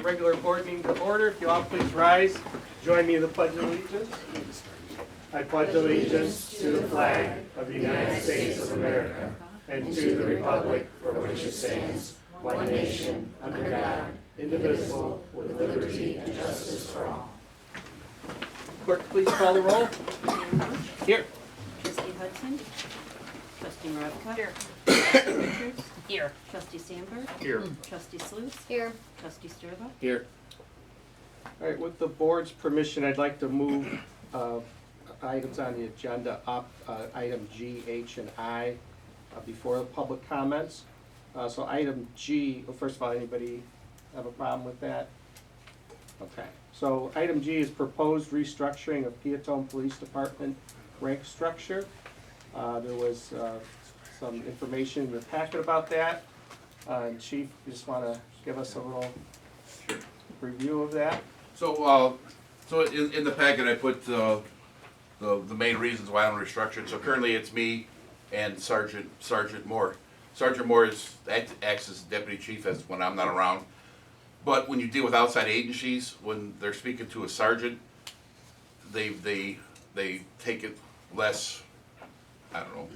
regular board meeting to order. If you all please rise, join me in the Pledge of Allegiance. I pledge allegiance to the flag of the United States of America and to the republic for which it stands, one nation, under God, indivisible, with liberty and justice for all. Clerk, please call the roll. Here. Trustee Hudson. Trustee Maravka. Here. Trustee Richards. Here. Trustee Sandberg. Here. Trustee Sluse. Here. Trustee Sturba. Here. All right, with the board's permission, I'd like to move items on the agenda up, item G, H, and I, before the public comments. So item G, well, first of all, anybody have a problem with that? Okay, so item G is proposed restructuring of Peatone Police Department rank structure. There was some information in the packet about that. And Chief, you just want to give us a little review of that? So, in the packet, I put the main reasons why I'm restructured. So currently, it's me and Sergeant Moore. Sergeant Moore acts as deputy chief when I'm not around. But when you deal with outside agencies, when they're speaking to a sergeant, they take it less, I don't know,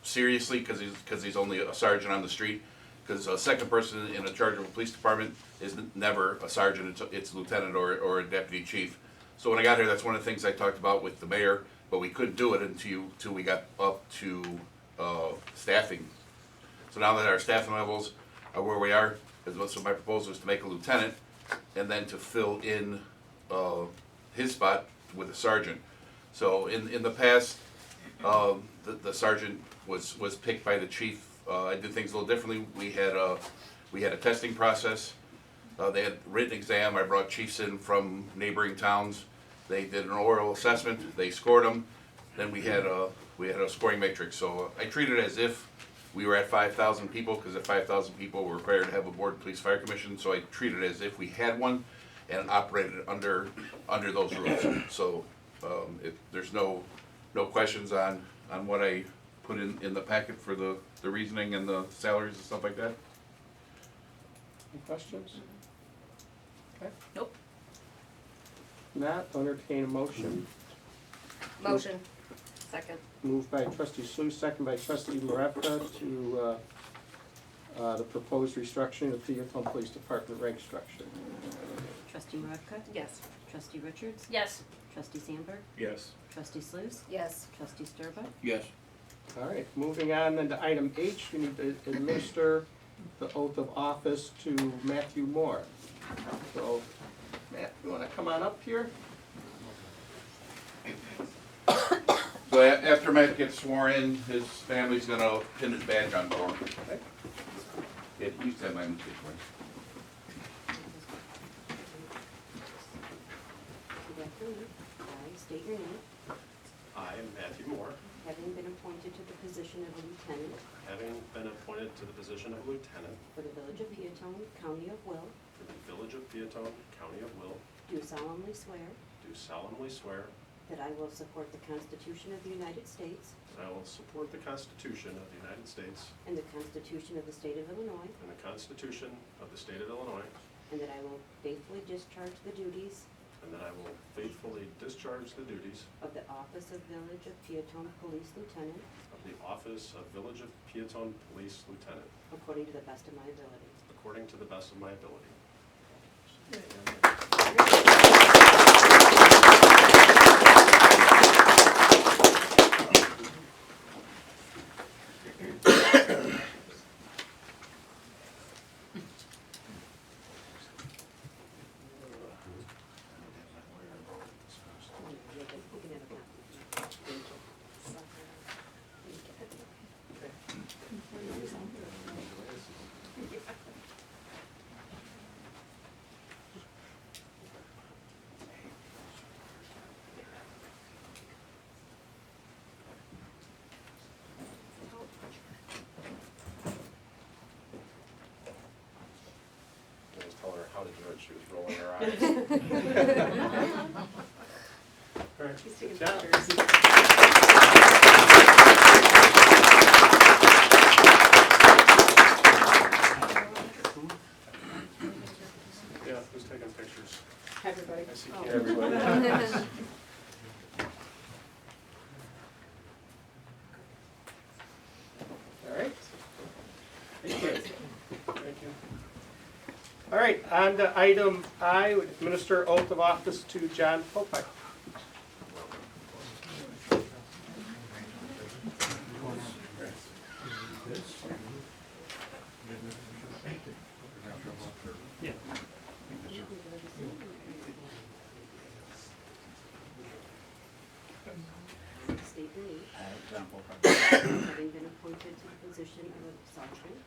seriously because he's only a sergeant on the street. Because a second person in charge of a police department is never a sergeant, it's a lieutenant or a deputy chief. So when I got here, that's one of the things I talked about with the mayor, but we couldn't do it until we got up to staffing. So now that our staffing levels are where we are, so my proposal is to make a lieutenant and then to fill in his spot with a sergeant. So in the past, the sergeant was picked by the chief. I did things a little differently. We had a testing process. They had written exam. I brought chiefs in from neighboring towns. They did an oral assessment. They scored them. Then we had a scoring matrix. So I treated it as if we were at 5,000 people, because at 5,000 people we're required to have a board police fire commission. So I treated it as if we had one and operated under those rules. So there's no questions on what I put in the packet for the reasoning and the salaries and stuff like that. Any questions? Okay. Nope. Not, entertain a motion. Motion. Second. Moved by trustee Sluse, second by trustee Maravka to the proposed restructuring of the Peatone Police Department rank structure. Trustee Maravka. Yes. Trustee Richards. Yes. Trustee Sandberg. Yes. Trustee Sluse. Yes. Trustee Sturba. Yes. All right, moving on then to item H, we need to administer the oath of office to Matthew Moore. So, Matt, you want to come on up here? So after Matt gets sworn in, his family's gonna pin his badge on for him. Okay. Yeah, he used to have my own one. I state your name. I, Matthew Moore, Having been appointed to the position of a lieutenant having been appointed to the position of lieutenant for the Village of Peatone, County of Will, for the Village of Peatone, County of Will, do solemnly swear do solemnly swear that I will support the Constitution of the United States that I will support the Constitution of the United States and the Constitution of the State of Illinois, and the Constitution of the State of Illinois, and that I will faithfully discharge the duties and that I will faithfully discharge the duties of the office of Village of Peatone Police Lieutenant of the office of Village of Peatone Police Lieutenant according to the best of my ability. according to the best of my ability. I was telling her how to do it, she was rolling her eyes. All right. He's taking Good job. pictures. Yeah, who's taking pictures? Everybody. I see Oh. Karen. Everybody. All right. Thank you. Thank you. All right, on to item I, would administer oath of office to John Popeck. State your name. I, John Popeck, Having been appointed to the position of sergeant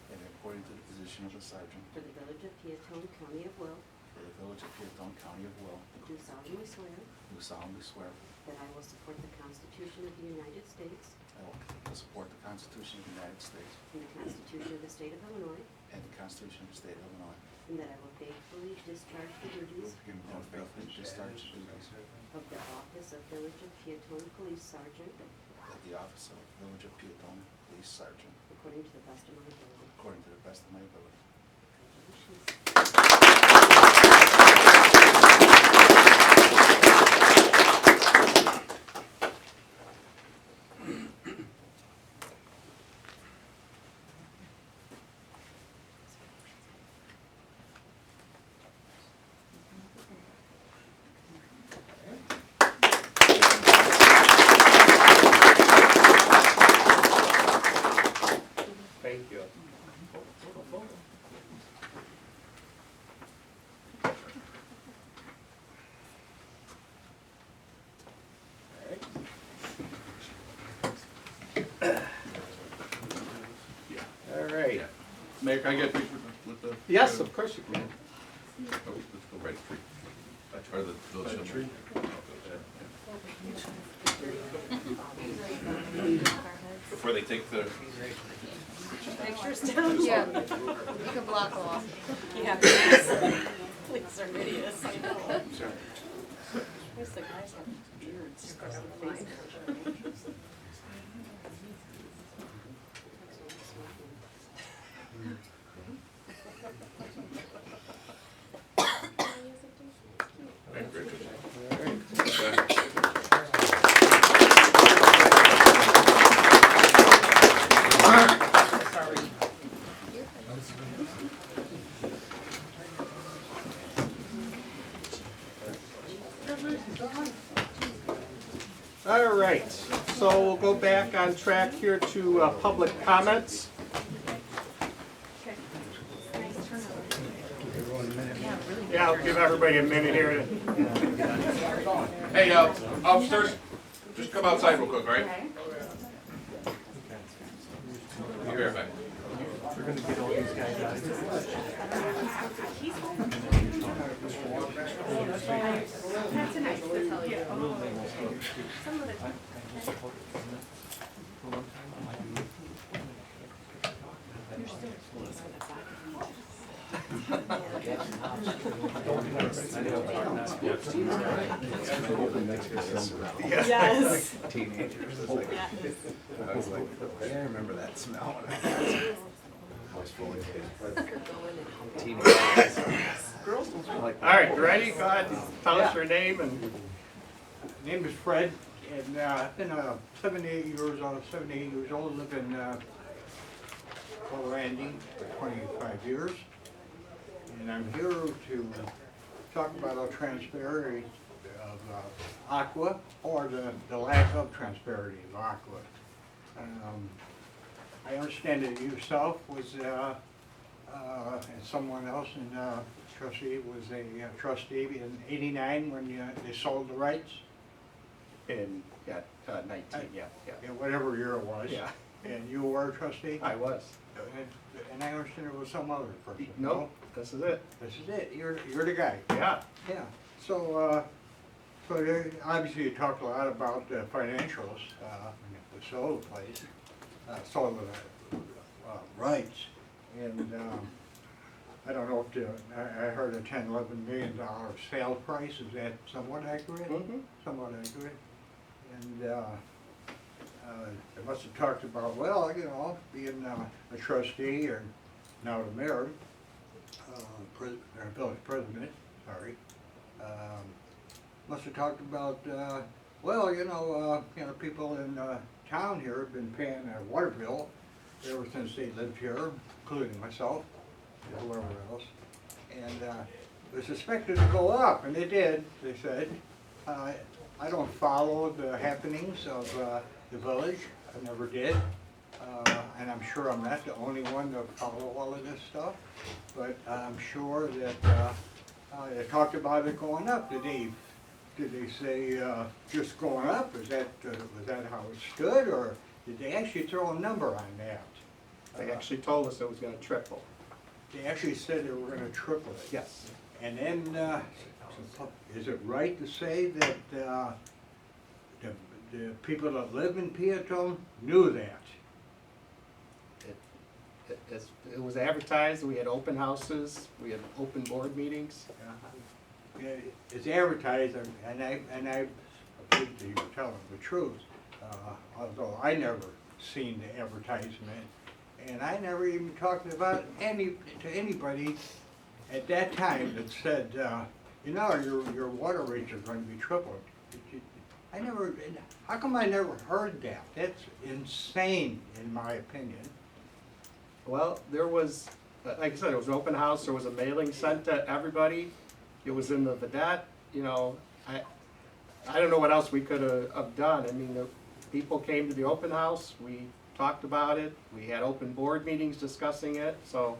and according to the position of a sergeant for the village of Peatone, County of Will, for the village of Peatone, County of Will, do solemnly swear do solemnly swear that I will support the Constitution of the United States I will support the Constitution of the United States and the Constitution of the State of Illinois, and the Constitution of the State of Illinois, and that I will faithfully discharge the duties and will faithfully discharge the duties of the office of Village of Peatone Police Sergeant of the office of village of Peatone Police Sergeant according to the best of my ability. according to the best of my ability. Congratulations. Thank you. All right. Mayor, can I get a picture with the? Yes, of course you can. Oh, let's go right to tree. Or the village tree. Before they take the. Pictures down? Yeah. You can block them off. Yeah, please are hideous. I know. Sorry. Where's the guys have beards? All right, so we'll go back on track here to public comments. Yeah, I'll give everybody a minute here. Hey, officers, just come outside real quick, all right? Be right back. We're gonna get all these guys out of here. Yes. Teenagers. I was like, I remember that smell. I was full of kids. Teenagers. All right, you ready? Go ahead, tell us your name and. Name is Fred, and I've been 78 years old, live in Fort Randy for 25 years. And I'm here to talk about our transparency of Aqua, or the lack of transparency of Aqua. I understand that you yourself was, and someone else, and trustee was a trustee in '89 when they sold the rights. In, 19, yeah. In whatever year it was. Yeah. And you were a trustee? I was. And I understand it was some other person. No, this is it. This is it, you're the guy. Yeah. Yeah, so, obviously you talked a lot about the financials, the solar place, solar rights. And, I don't know if I heard a $10–11 million sale price, is that somewhat accurate? Mm-hmm. Somewhat accurate. And they must have talked about, well, you know, being a trustee or now the mayor, village president, sorry, must have talked about, well, people in town here have been paying their water bill ever since they lived here, including myself and whoever else. And it was expected to go up, and it did, they said. I don't follow the happenings of the village, I never did. And I'm sure I'm not the only one to follow all of this stuff, but I'm sure that they talked about it going up. Did they say just going up? Was that how it stood, or did they actually throw a number on that? They actually told us it was gonna triple. They actually said they were going to triple it. Yes. And then, is it right to say that the people that live in Peatone knew that? It was advertised, we had open houses, we had open board meetings. Yeah, it's advertised, and I believe that you were telling the truth, although I never seen the advertisement, and I never even talked about to anybody at that time that said, your water rates are going to be tripled. How come I never heard that? That's insane, in my opinion. Well, there was, like I said, it was an open house, there was a mailing sent to everybody. It was in the Vedette, I don't know what else we could have done. I mean, the people came to the open house, we talked about it, we had open board meetings discussing it, so.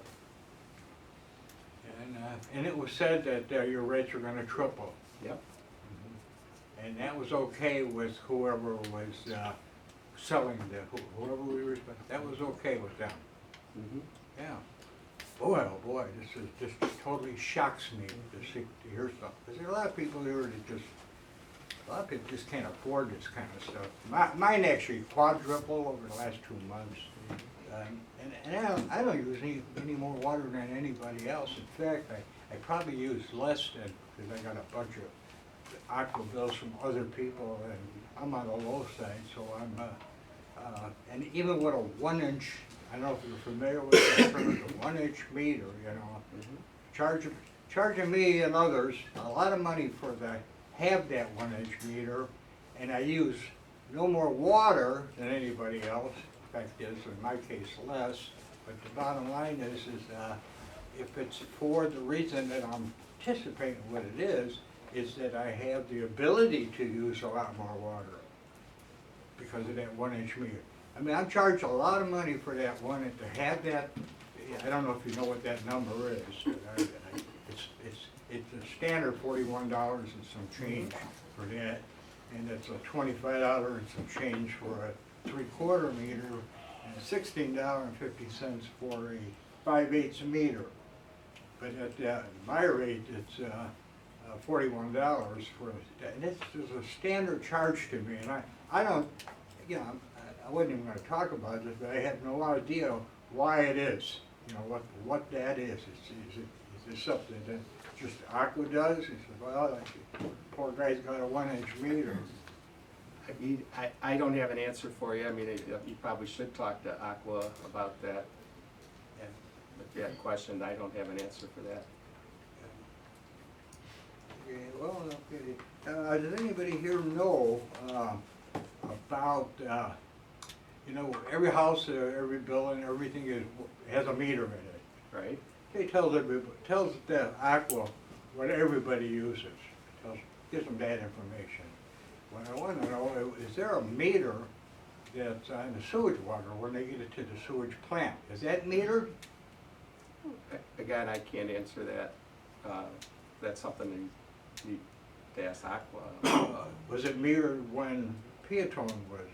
And it was said that your rates are gonna triple. Yep. And that was okay with whoever was selling whoever we were, that was okay with them. Yeah. Boy, oh boy, this totally shocks me to hear stuff. Because there are a lot of people here that a lot of people just can't afford this kind of stuff. Mine actually quadrupled over the last 2 months. And I don't use any more water than anybody else. In fact, I probably use less than, because I got a bunch of aqua bills from other people, and I'm on the low side, so and even with a 1-inch, I don't know if you're familiar with the term, the 1-inch meter, charging me and others a lot of money have that 1-inch meter, and I use no more water than anybody else. In fact, in my case, less. But the bottom line is if it's for the reason that I'm anticipating what it is that I have the ability to use a lot more water because of that 1-inch meter. I mean, I'm charged a lot of money for that one, and to have that, I don't know if you know what that number is. But it's a standard $41 and some change for that, and it's a $25 and some change for a 3/4 meter, and $16.50 for a 5/8 meter. But at my rate, it's $41 for that. And it's a standard charge to me, and I don't, I wasn't even going to talk about this, but I have no idea why it is. What that is. Is it something that just Aqua does? He said, well, poor guy's got a 1-inch meter. I mean, I don't have an answer for you. I mean, you probably should talk to Aqua about that. If you had a question, I don't have an answer for that. Okay, well, okay. Does anybody here know about, every house, every building, everything has a meter in it, Right? It tells the Aqua what everybody uses. Gives them that information. What I want to know, is there a meter that's on the sewage water when they get it to the sewage plant? Is that metered? Again, I can't answer that. That's something that you need to ask Aqua. Was it metered when Peatone was?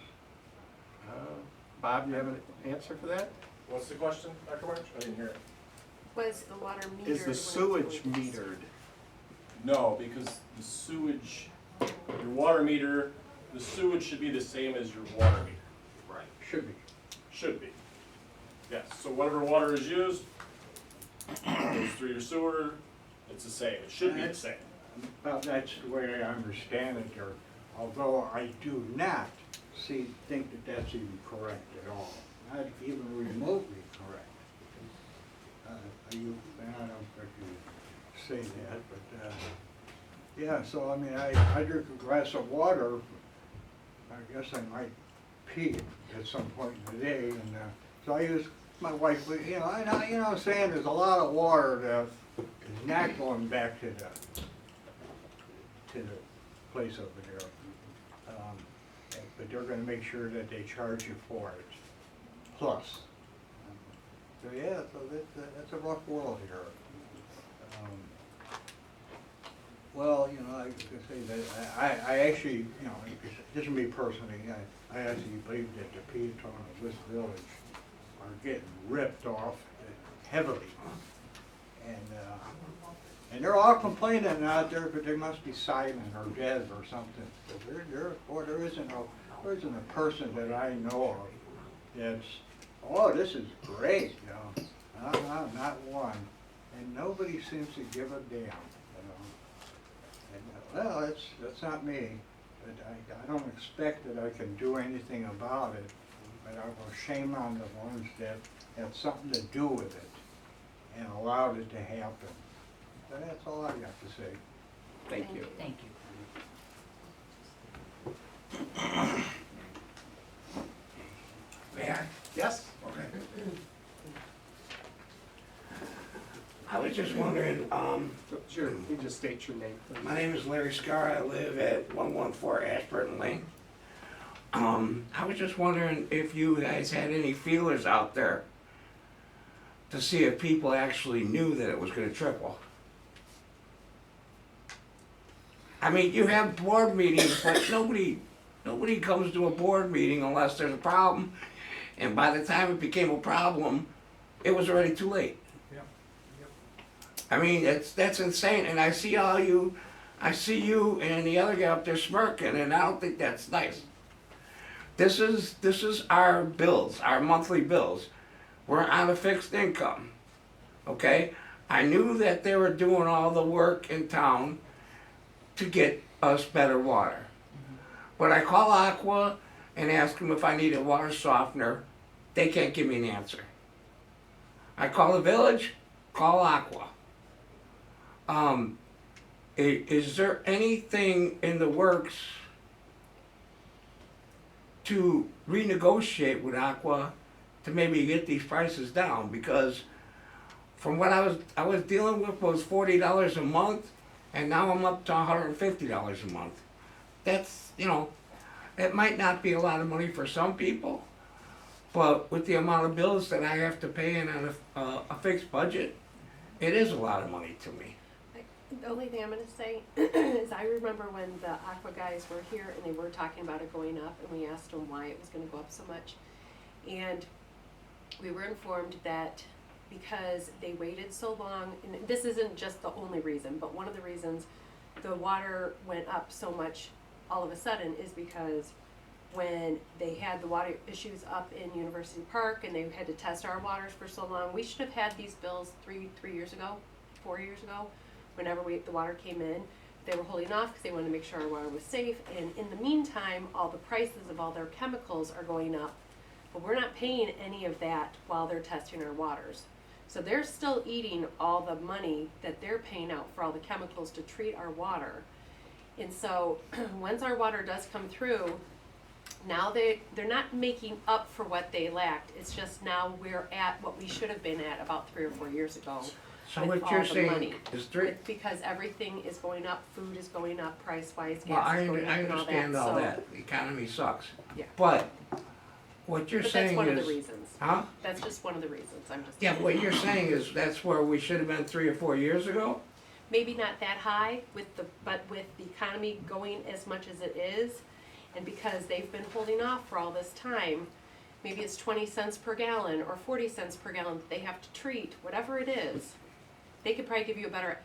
Bob, you have an answer for that? What's the question, Dr. March? I didn't hear it. Was the water metered? Is the sewage metered? No, because the sewage, your water meter, the sewage should be the same as your water meter. Right. Should be. Should be. Yes, so whatever water is used, goes through your sewer, it's the same. It should be the same. Well, that's the way I understand it, or although I do not think that that's even correct at all, not even remotely correct. and I don't expect you to say that, but, yeah, so I mean, I drink a glass of water, I guess I might pee at some point in the day, and, so I use, my wife, you know, and I, you know what I'm saying, there's a lot of water that is not going back to the place over there. But they're gonna make sure that they charge you for it, plus. So yeah, so that's a rough world here. Well, you know, I could say that, I actually, you know, just me personally, I actually believe that the people of this village are getting ripped off heavily. And they're all complaining out there, but they must be silent or dead or something. But there isn't a person that I know of that's, oh, this is great, you know. Not one. And nobody seems to give a damn, you know. And, well, that's not me. But I don't expect that I can do anything about it. But I will shame on the ones that had something to do with it and allowed it to happen. So that's all I got to say. Thank you. Thank you. May I? Yes? Okay. I was just wondering, Sure, you just state your name, please. my name is Larry Scar, I live at 114 Ashburton Lane. I was just wondering if you guys had any feelers out there to see if people actually knew that it was gonna triple. I mean, you have board meetings, but nobody comes to a board meeting unless there's a problem. And by the time it became a problem, it was already too late. Yep. I mean, that's insane. And I see you and the other guy up there smirking, and I don't think that's nice. This is our bills, our monthly bills. We're on a fixed income, okay? I knew that they were doing all the work in town to get us better water. But I call Aqua and ask them if I need a water softener. They can't give me an answer. I call the village, call Aqua. Is there anything in the works to renegotiate with Aqua to maybe get these prices down? Because from what I was dealing with was $40 a month, and now I'm up to $150 a month. That's, you know, it might not be a lot of money for some people, but with the amount of bills that I have to pay in on a fixed budget, it is a lot of money to me. The only thing I'm gonna say is I remember when the Aqua guys were here and they were talking about it going up, and we asked them why it was gonna go up so much. And we were informed that because they waited so long, and this isn't just the only reason, but one of the reasons the water went up so much all of a sudden is because when they had the water issues up in University Park and they had to test our waters for so long, we should have had these bills 4 years ago, whenever the water came in. They were holding off because they wanted to make sure our water was safe, and in the meantime, all the prices of all their chemicals are going up, but we're not paying any of that while they're testing our waters. So they're still eating all the money that they're paying out for all the chemicals to treat our water. And so once our water does come through, now they're not making up for what they lacked. It's just now we're at what we should have been at about 3 or 4 years ago. So with what you're all the saying money. is three. Because everything is going up, food is going up, price-wise, Well, gas is going up I and all that. understand all So, that. The economy sucks. Yeah. But what you're but saying that's one is, of the reasons. huh? That's just one of the reasons. I'm just Yeah, what you're saying is that's where we should have been 3 or 4 years ago. maybe not that high but with the economy going as much as it is, and because they've been holding off for all this time, maybe it's 20 cents per gallon or 40 cents per gallon that they have to treat, whatever it is. They could probably give you a better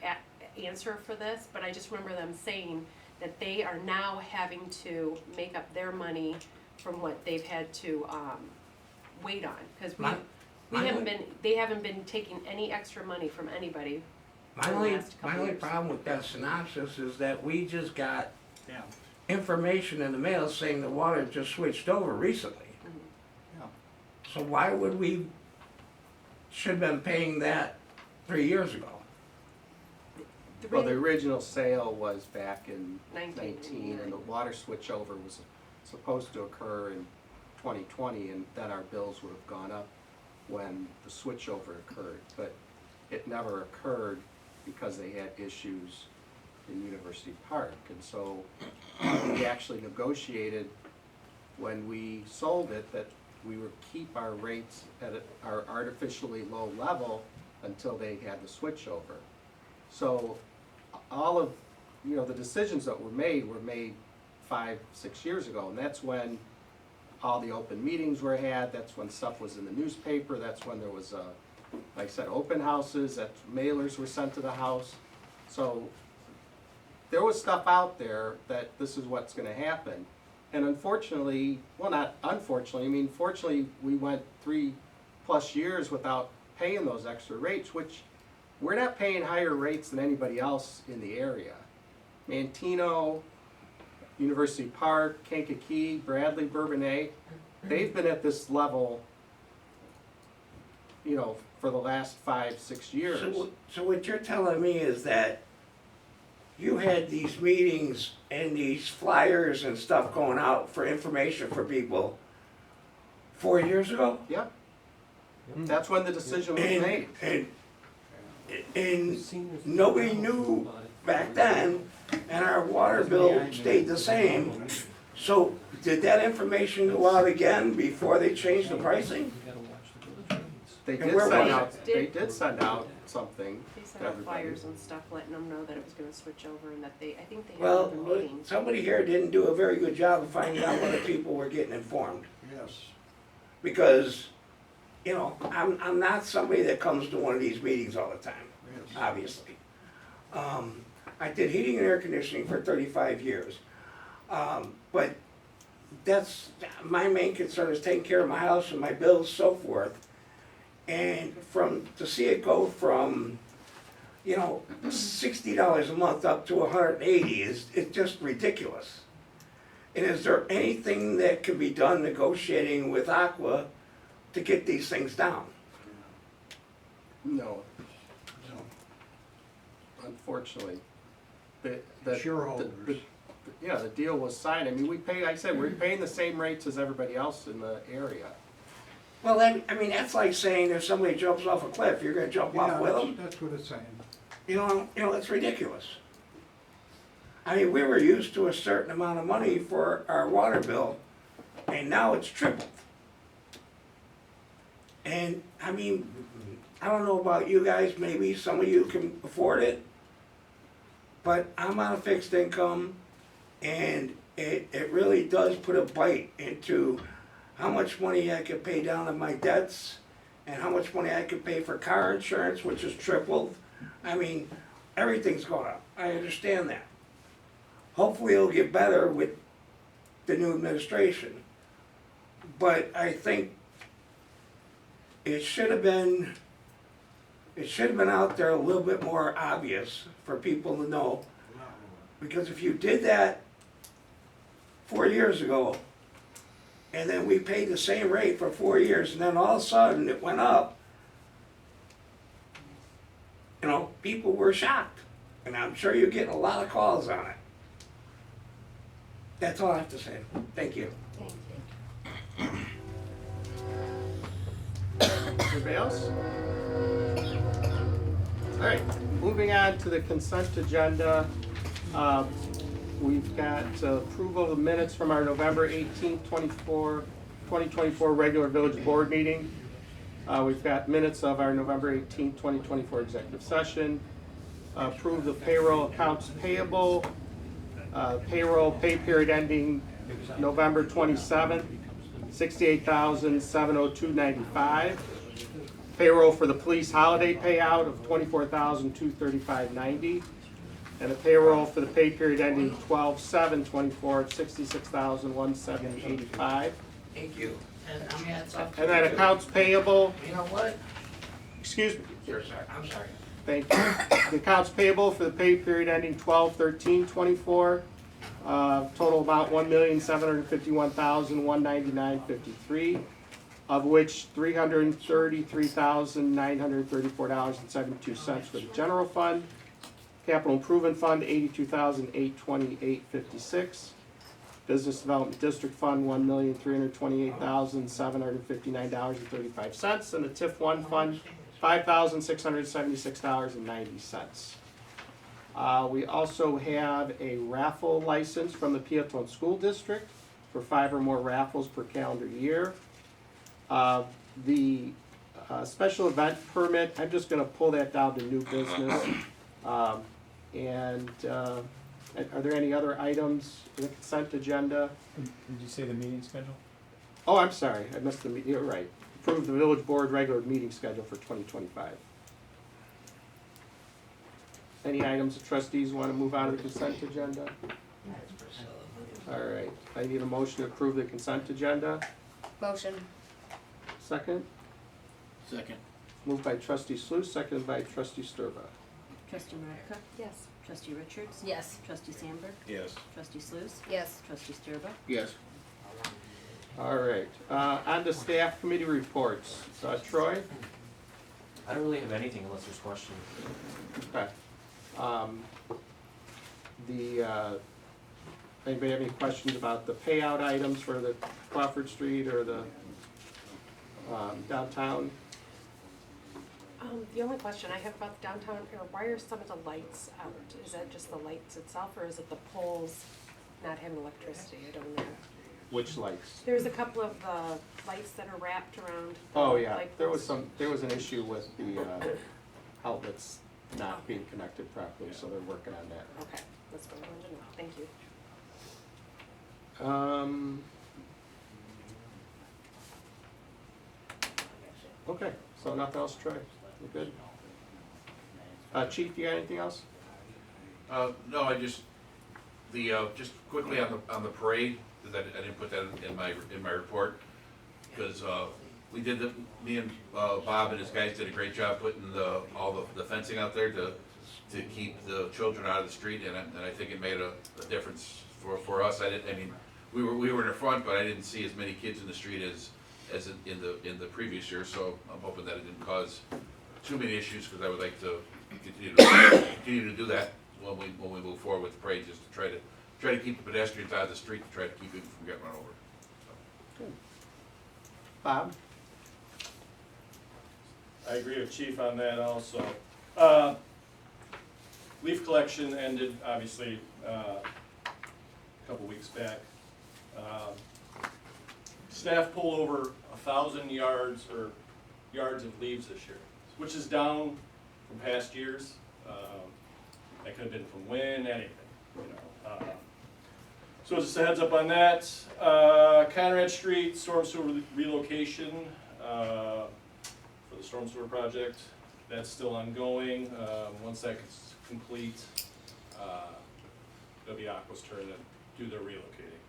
answer for this, but I just remember them saying that they are now having to make up their money from what they've had to wait on, because they haven't been taking any extra money from anybody. My for the only, last couple my only years. problem with that synopsis is that we just got Yeah. information in the mail saying the water just switched over recently. Yeah. So why would we should have been paying that 3 years ago. Well, the original sale was back in 19, 19, and the water switchover was supposed to occur in 2020, and then our bills would have gone up when the switchover occurred. But it never occurred because they had issues in University Park. And so we actually negotiated when we sold it that we would keep our rates at our artificially low level until they had the switchover. So all of, the decisions that were made 5-6 years ago, and that's when all the open meetings were had, that's when stuff was in the newspaper, that's when there was, like I said, open houses, that mailers were sent to the house. So there was stuff out there that this is what's gonna happen. And unfortunately, well, not unfortunately, I mean, fortunately, we went 3+ years without paying those extra rates, which we're not paying higher rates than anybody else in the area. Mantino, University Park, Kankakee, Bradley, Bourbonnais, they've been at this level, for the last 5-6 years. So what you're telling me is that you had these meetings and these flyers and stuff going out for information for people 4 years ago? Yeah. That's when the decision was made. And nobody knew back then, and our water bill stayed the same. So did that information go out again before they changed the pricing? They And did where send was out, it? they did send out something. They sent to out everybody. flyers and stuff letting them know that it was gonna switch over and that I think they had Well, another meeting. somebody here didn't do a very good job of finding out whether people were getting informed. Yes. Because, I'm not somebody that comes to one of these meetings all the time, Yes. obviously. I did heating and air conditioning for 35 years. But my main concern is taking care of my house and my bills, so forth. And to see it go from, $60 a month up to $180 it's just ridiculous. And is there anything that can be done negotiating with Aqua to get these things down? No. Unfortunately. The Shareholders. the deal was signed. I mean, like I said, we're paying the same rates as everybody else in the area. Well, that's like saying if somebody jumps off a cliff, you're gonna jump Yeah, off with them. that's what it's saying. It's ridiculous. I mean, we were used to a certain amount of money for our water bill, and now it's tripled. And, I don't know about you guys, maybe some of you can afford it, but I'm on a fixed income, and it really does put a bite into how much money I could pay down on my debts, and how much money I could pay for car insurance, which has tripled. Everything's going up, I understand that. Hopefully it'll get better with the new administration. But I think it should have been out there a little bit more obvious for people to know. Because if you did that 4 years ago, and then we paid the same rate for 4 years, and then all of a sudden it went up, people were shocked. And I'm sure you're getting a lot of calls on it. That's all I have to say. Thank you. Thank you. Anybody else? All right, moving on to the consent agenda. We've got approval of the minutes from our November 18th, 2024 regular village board meeting. We've got minutes of our November 18th, 2024 executive session. Approve the payroll accounts payable. Payroll pay period ending November 27th, $68,702.95. Payroll for the police holiday payout of $24,235.90. And a payroll for the pay period ending 12/7/24 of $66,170.85. Thank you. And I'm at something. And then accounts payable, You know what? excuse me, Sure, sorry. I'm sorry. thank you. The accounts payable for the pay period ending 12/13/24, total amount $1,751,199.53. of which $333,934.72 for the general fund. Capital Improvement Fund, $82,828.56. Business Development District Fund, $1,328,759.35. And the TIF 1 Fund, $5,676.90. We also have a raffle license from the Peatone School District for 5 or more raffles per calendar year. The special event permit, I'm just gonna pull that down to new business. Are there any other items in the consent agenda? Did you say the meeting schedule? Oh, I'm sorry, I missed the, you're right. Approve the village board regular meeting schedule for 2025. Any items the trustees want to move out of the consent agenda? All right, I need a motion to approve the consent agenda. Motion. Second, Second. moved by trustee Sluse, seconded by trustee Sturba. Trustee Maravka? Yes. Trustee Richards? Yes. Trustee Sandberg? Yes. Trustee Sluse? Yes. Trustee Sturba? Yes. All right, on to staff committee reports. Troy? I don't really have anything unless there's questions. Okay. Anybody have any questions about the payout items for the Crawford Street or the downtown? The only question I have about the downtown, why are some of the lights out? Is that just the lights itself, or is it the poles not having electricity? I don't know. Which lights? There's a couple of lights that are wrapped around. Oh, yeah, light there poles. was an issue with the outlets not being connected properly, so they're working on that. Okay, that's what I wanted to know. Thank you. Okay, so nothing else, Troy? You good? Chief, you got anything else? No, I just, just quickly on the parade, because I didn't put that in my report, because, me and, Bob and his guys did a great job putting all the fencing out there to keep the children out of the street, and I think it made a difference for us. We were in the front, but I didn't see as many kids in the street as in the previous year, so I'm hoping that it didn't cause too many issues, because I would like to continue to do that when we move forward with the parade, just to try to keep the pedestrians out of the street, to try to keep people from getting run over. Good. Bob? I agree with Chief on that also. Leaf collection ended, obviously, a couple weeks back. Staff pulled over 1,000 yards of leaves this year, which is down from past years. That could have been from wind, anything, you know. So just a heads up on that. Conrad Street storm sewer relocation for the storm sewer project, that's still ongoing. Once that gets complete, it'll be Aqua's turn to do their relocating.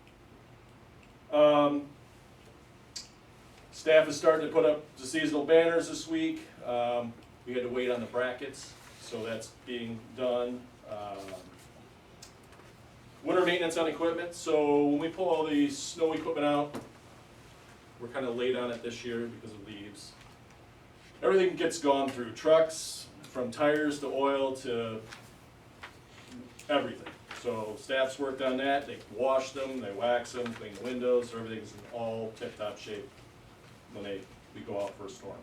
Staff is starting to put up the seasonal banners this week. We had to wait on the brackets, so that's being done. Winter maintenance on equipment, so when we pull all the snow equipment out, we're kind of late on it this year because of leaves. Everything gets gone through trucks, from tires to oil to everything. So staff's worked on that, they wash them, they wax them, clean the windows, so everything's in all tip-top shape when we go out for a storm.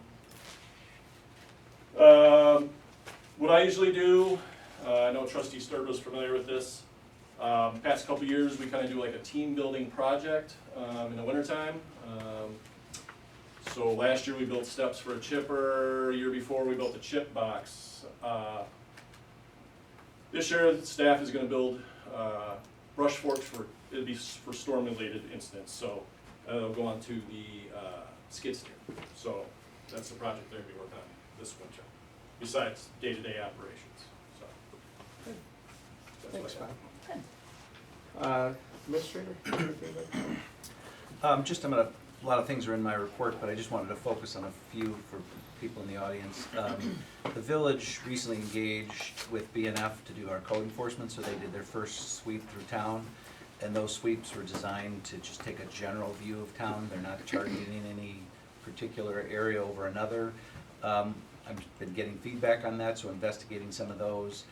What I usually do, I know Trustee Sturba is familiar with this. Past couple years, we kind of do like a team building project in the wintertime. So last year we built steps for a chipper. Year before we built a chip box. This year the staff is going to build brush forks it'll be for storm related incidents. So it'll go on to the skid steer. So that's the project they're going to be working on this winter, besides day-to-day operations. So that's Thanks, what I Bob. have. Administrator? Just, a lot of things are in my report, but I just wanted to focus on a few for people in the audience. The village recently engaged with BNF to do our code enforcement, so they did their first sweep through town. And those sweeps were designed to just take a general view of town. They're not targeting any particular area over another. I've been getting feedback on that, so investigating some of those.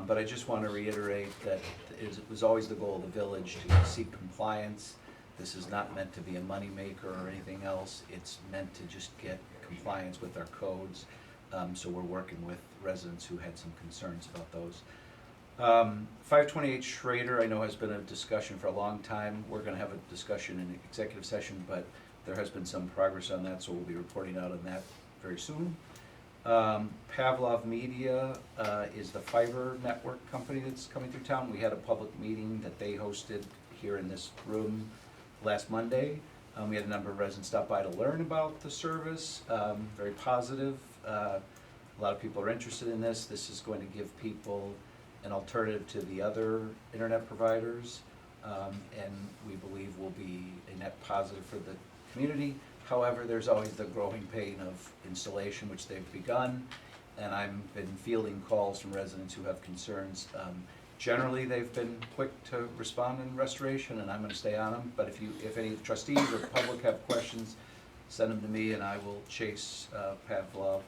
But I just want to reiterate that it was always the goal of the village to seek compliance. This is not meant to be a moneymaker or anything else. It's meant to just get compliance with our codes. So we're working with residents who had some concerns about those. 528 Schrader, I know has been a discussion for a long time. We're going to have a discussion in executive session, but there has been some progress on that, so we'll be reporting out on that very soon. Pavlov Media is the fiber network company that's coming through town. We had a public meeting that they hosted here in this room last Monday. We had a number of residents stop by to learn about the service, very positive. A lot of people are interested in this. This is going to give people an alternative to the other internet providers, and we believe will be a net positive for the community. However, there's always the growing pain of installation, which they've begun, and I've been fielding calls from residents who have concerns. Generally, they've been quick to respond in restoration, and I'm going to stay on them. But if any trustees or public have questions, send them to me, and I will chase Pavlov.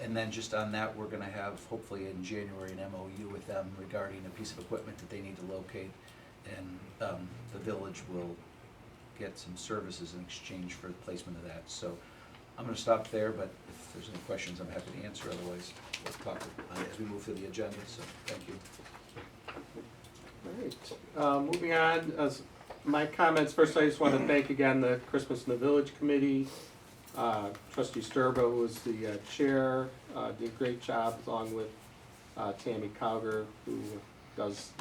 And then just on that, we're going to have, hopefully in January, an MOU with them regarding a piece of equipment that they need to locate, and the village will get some services in exchange for the placement of that. So I'm going to stop there, but if there's any questions, I'm happy to answer. Otherwise, we'll talk as we move through the agenda. So thank you. All right, moving on, my comments, first I just want to thank again the Christmas in the Village Committee. Trustee Sturba, who was the chair, did a great job, along with Tammy Cowger, who does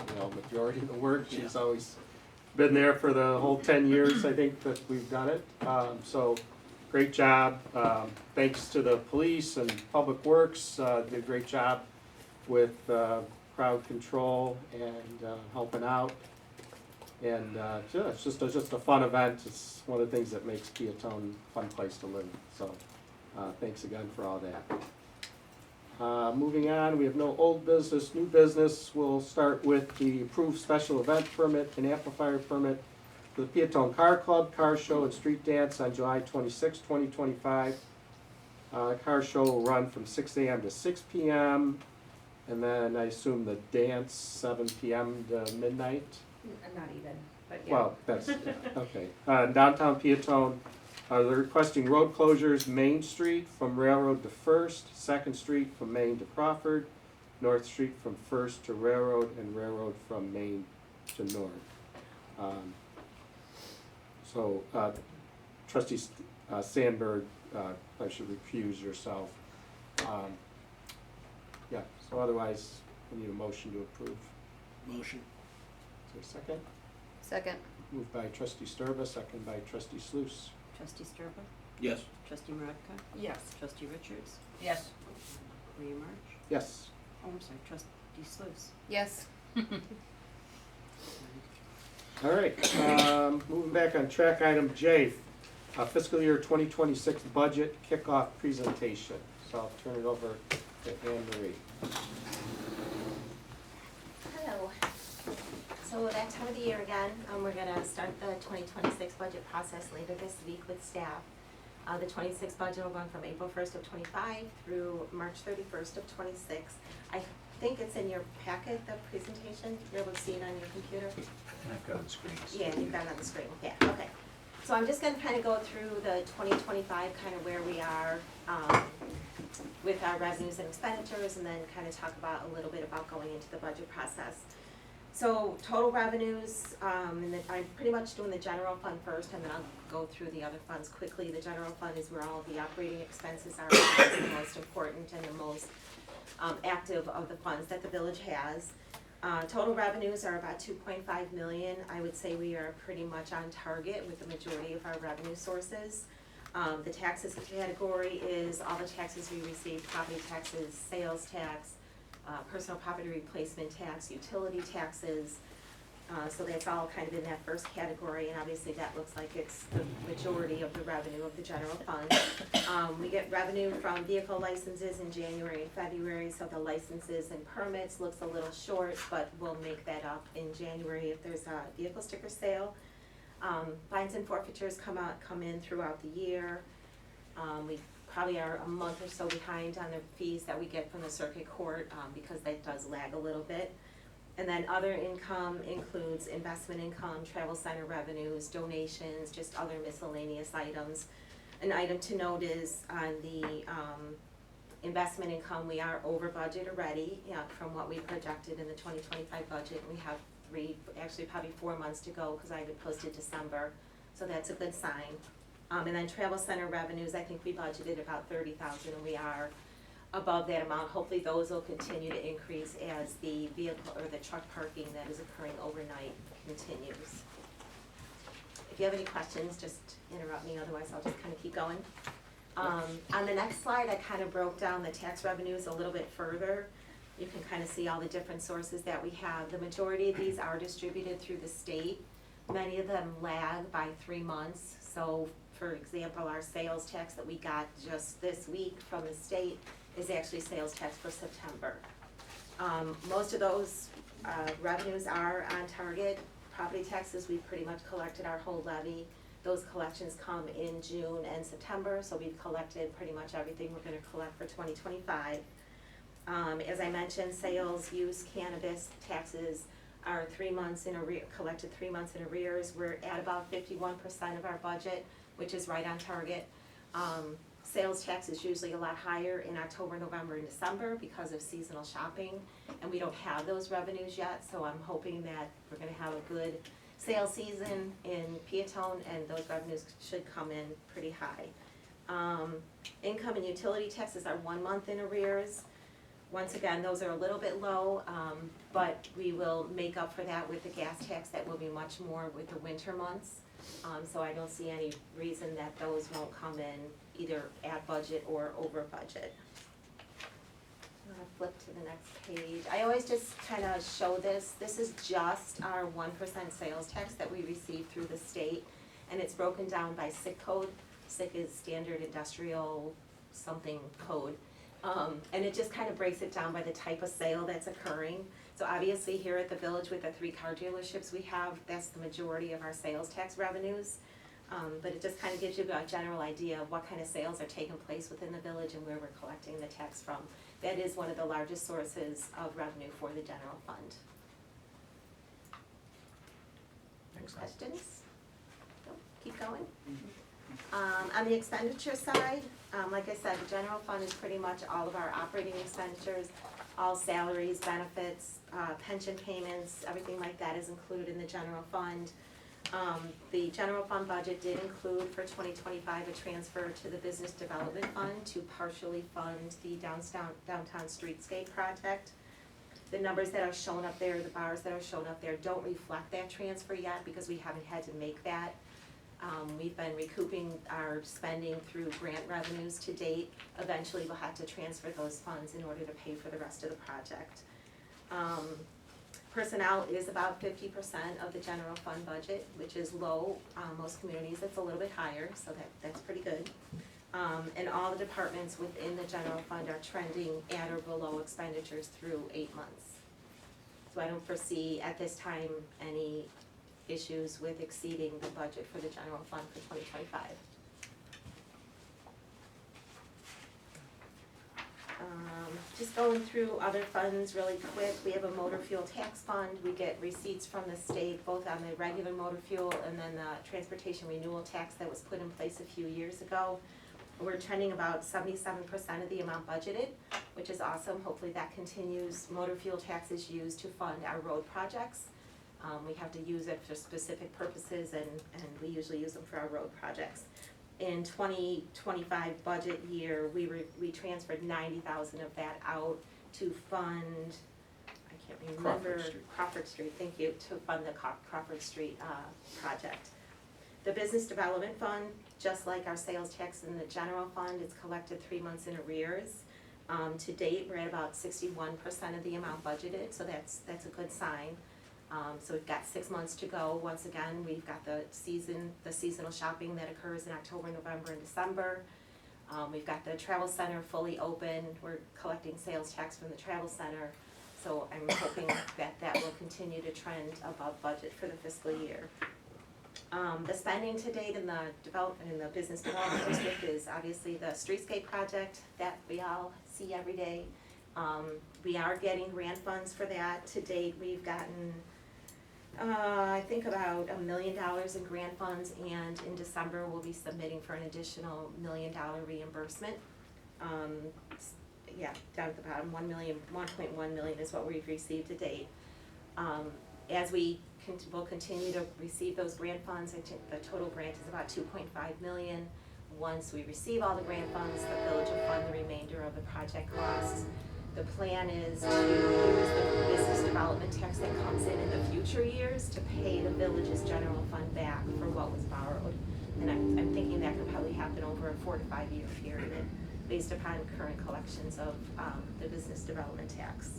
majority of the work. She's always been there for the whole 10 years, I think, that we've done it. So great job. Thanks to the police and Public Works, did a great job with crowd control and helping out. And it's just a fun event. It's one of the things that makes Peatone a fun place to live. So thanks again for all that. Moving on, we have no old business, new business. We'll start with the approved special event permit and amplifier permit for the Peatone Car Club, Car Show, and Street Dance on July 26, 2025. Car show will run from 6 a.m. to 6 p.m. And then I assume the dance 7 p.m. to midnight. Not even, but yeah. Well, that's, yeah, okay. Downtown Peatone, they're requesting road closures, Main Street from Railroad to First, 2nd Street from Main to Crawford, North Street from First to Railroad, and Railroad from Main to North. So Trustee Sandberg, I should recuse yourself. Yeah, so otherwise, we need a motion to approve. Motion. Is there a second? Second. Moved by Trustee Sturba, second by Trustee Sluse. Trustee Sturba? Yes. Trustee Maravka? Yes. Trustee Richards? Yes. Mayor March? Yes. Oh, I'm sorry, Trustee Sluse. Yes. All right, moving back on track, item J, fiscal year 2026 budget kickoff presentation. So I'll turn it over to Anne Marie. Hello. So that time of the year again, we're gonna start the 2026 budget process later this week with staff. The 26 budget will run from April 1st of 25 through March 31st of 26. I think it's in your packet, the presentation. You're able to see it on your computer? And I've got it on the screen. Yeah, you've got it on the screen, yeah, okay. So I'm just gonna kind of go through the 2025, kind of where we are with our revenues and expenditures, and then kind of talk about a little bit about going into the budget process. So total revenues, and I'm pretty much doing the general fund first, and then I'll go through the other funds quickly. The general fund is where all the operating expenses are, the most important and the most active of the funds that the village has. Total revenues are about 2.5 million. I would say we are pretty much on target with the majority of our revenue sources. The taxes category is all the taxes we receive: property taxes, sales tax, personal property replacement tax, utility taxes. So that's all kind of in that first category, and obviously that looks like it's the majority of the revenue of the general fund. We get revenue from vehicle licenses in January and February, so the licenses and permits looks a little short, but we'll make that up in January if there's a vehicle sticker sale. Fines and forfeitures come in throughout the year. We probably are a month or so behind on the fees that we get from the circuit court, because that does lag a little bit. And then other income includes investment income, travel center revenues, donations, just other miscellaneous items. An item to note is on the investment income, we are over budget already, from what we projected in the 2025 budget. We have actually probably 4 months to go, because I have it posted December, so that's a good sign. And then travel center revenues, I think we budgeted about 30,000, and we are above that amount. Hopefully those will continue to increase as the vehicle or the truck parking that is occurring overnight continues. If you have any questions, just interrupt me, otherwise I'll just kind of keep going. On the next slide, I kind of broke down the tax revenues a little bit further. You can kind of see all the different sources that we have. The majority of these are distributed through the state. Many of them lag by 3 months. So for example, our sales tax that we got just this week from the state is actually sales tax for September. Most of those revenues are on target. Property taxes, we've pretty much collected our whole levy. Those collections come in June and September, so we've collected pretty much everything we're gonna collect for 2025. As I mentioned, sales, use, cannabis taxes are 3 months in arrears, collected 3 months in arrears. We're at about 51% of our budget, which is right on target. Sales tax is usually a lot higher in October, November, and December because of seasonal shopping, and we don't have those revenues yet, so I'm hoping that we're gonna have a good sales season in Peatone, and those revenues should come in pretty high. Income and utility taxes are 1 month in arrears. Once again, those are a little bit low, but we will make up for that with the gas tax. That will be much more with the winter months. So I don't see any reason that those won't come in either at budget or over budget. I'm gonna flip to the next page. I always just kind of show this. This is just our 1% sales tax that we receive through the state, and it's broken down by SIC code. SIC is Standard Industrial something code. And it just kind of breaks it down by the type of sale that's occurring. So obviously here at the village with the 3 car dealerships we have, that's the majority of our sales tax revenues. But it just kind of gives you a general idea of what kind of sales are taking place within the village and where we're collecting the tax from. That is one of the largest sources of revenue for the general fund. Any questions? No? Keep going. On the expenditure side, like I said, the general fund is pretty much all of our operating expenditures, all salaries, benefits, pension payments, everything like that is included in the general fund. The general fund budget did include for 2025 a transfer to the business development fund to partially fund the downtown streetscape project. The numbers that are shown up there, the bars that are shown up there don't reflect that transfer yet because we haven't had to make that. We've been recouping our spending through grant revenues to date. Eventually we'll have to transfer those funds in order to pay for the rest of the project. Personnel is about 50% of the general fund budget, which is low. Most communities it's a little bit higher, so that's pretty good. And all the departments within the general fund are trending at or below expenditures through 8 months. So I don't foresee at this time any issues with exceeding the budget for the general fund for 2025. Just going through other funds really quick, we have a motor fuel tax fund. We get receipts from the state, both on the regular motor fuel and then the transportation renewal tax that was put in place a few years ago. We're trending about 77% of the amount budgeted, which is awesome. Hopefully that continues. Motor fuel tax is used to fund our road projects. We have to use it for specific purposes and we usually use them for our road projects. In 2025 budget year, we transferred 90,000 of that out to fund, I can't remember. Crawford Street, thank you, to fund the Crawford Street project. The business development fund, just like our sales tax in the general fund, it's collected 3 months in arrears. To date, we're at about 61% of the amount budgeted, so that's a good sign. So we've got 6 months to go. Once again, we've got the seasonal shopping that occurs in October, November, and December. We've got the travel center fully open. We're collecting sales tax from the travel center. So I'm hoping that will continue to trend above budget for the fiscal year. The spending to date in the development, in the business development district is obviously the streetscape project that we all see every day. We are getting grant funds for that. To date, we've gotten, I think about $1 million in grant funds, and in December, we'll be submitting for an additional $1 million reimbursement. Yeah, down at the bottom, 1.1 million is what we've received to date. As we will continue to receive those grant funds, I think the total grant is about 2.5 million. Once we receive all the grant funds, the village will fund the remainder of the project costs. The plan is to use the business development tax that comes in the future years to pay the village's general fund back for what was borrowed. And I'm thinking that could probably happen over a 4 to 5 year period based upon current collections of the business development tax.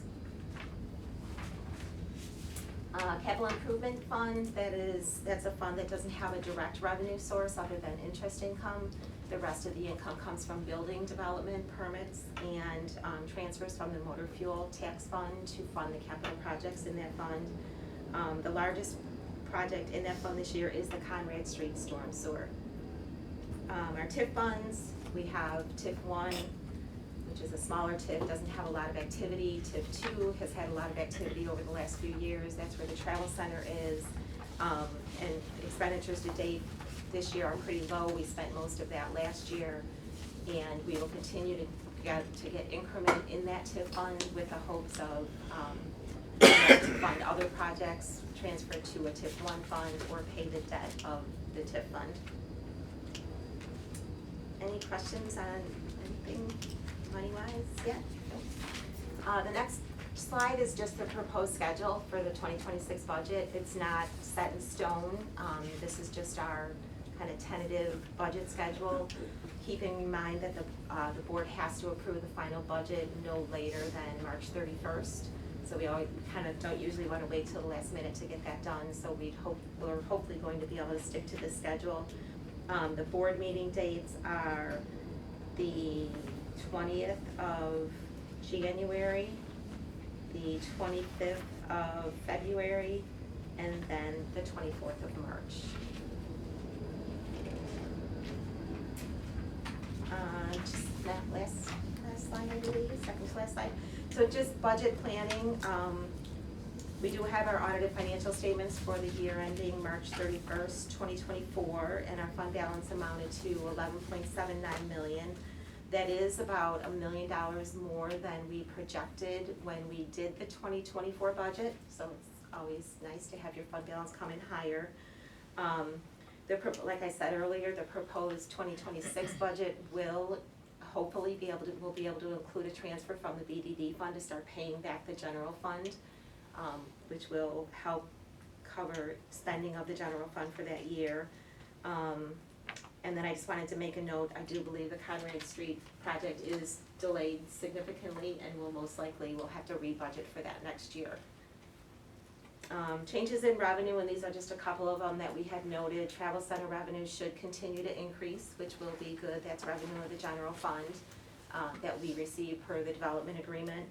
Capital improvement fund, that's a fund that doesn't have a direct revenue source other than interest income. The rest of the income comes from building development permits and transfers from the motor fuel tax fund to fund the capital projects in that fund. The largest project in that fund this year is the Conrad Street storm sewer. Our TIF funds, we have TIF 1, which is a smaller TIF, doesn't have a lot of activity. TIF 2 has had a lot of activity over the last few years. That's where the travel center is. And expenditures to date this year are pretty low. We spent most of that last year, and we will continue to get increment in that TIF fund with the hopes of to fund other projects, transfer to a TIF 1 fund, or pay the debt of the TIF fund. Any questions on anything money-wise? Yeah? The next slide is just the proposed schedule for the 2026 budget. It's not set in stone. This is just our kind of tentative budget schedule, keeping in mind that the board has to approve the final budget no later than March 31st. So we always kind of don't usually want to wait till the last minute to get that done. So we're hopefully going to be able to stick to this schedule. The board meeting dates are the 20th of January, the 25th of February, and then the 24th of March. Just that last slide, I believe, second to last slide. So just budget planning. We do have our audited financial statements for the year ending March 31st, 2024, and our fund balance amounted to $11.79 million. That is about $1 million more than we projected when we did the 2024 budget, so it's always nice to have your fund balance come in higher. Like I said earlier, the proposed 2026 budget will hopefully be able to include a transfer from the BDD fund to start paying back the general fund, which will help cover spending of the general fund for that year. And then I just wanted to make a note, I do believe the Conrad Street project is delayed significantly, and we'll have to re-budget for that next year. Changes in revenue, and these are just a couple of them that we had noted. Travel center revenue should continue to increase, which will be good. That's revenue of the general fund that we receive per the development agreement.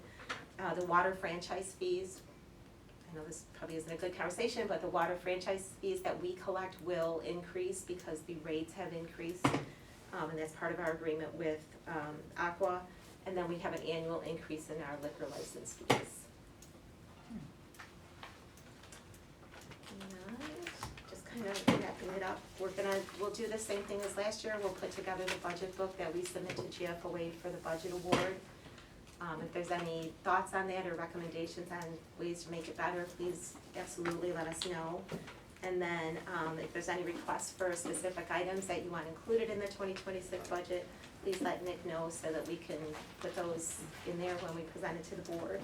The water franchise fees, I know this probably isn't a good conversation, but the water franchise fees that we collect will increase because the rates have increased, and that's part of our agreement with Aqua. And then we have an annual increase in our liquor license fees. Just kind of wrapping it up, we'll do the same thing as last year. We'll put together the budget book that we submit to GFOA for the budget award. If there's any thoughts on that or recommendations on ways to make it better, please absolutely let us know. And then if there's any requests for specific items that you want included in the 2026 budget, please let Nick know so that we can put those in there when we present it to the board.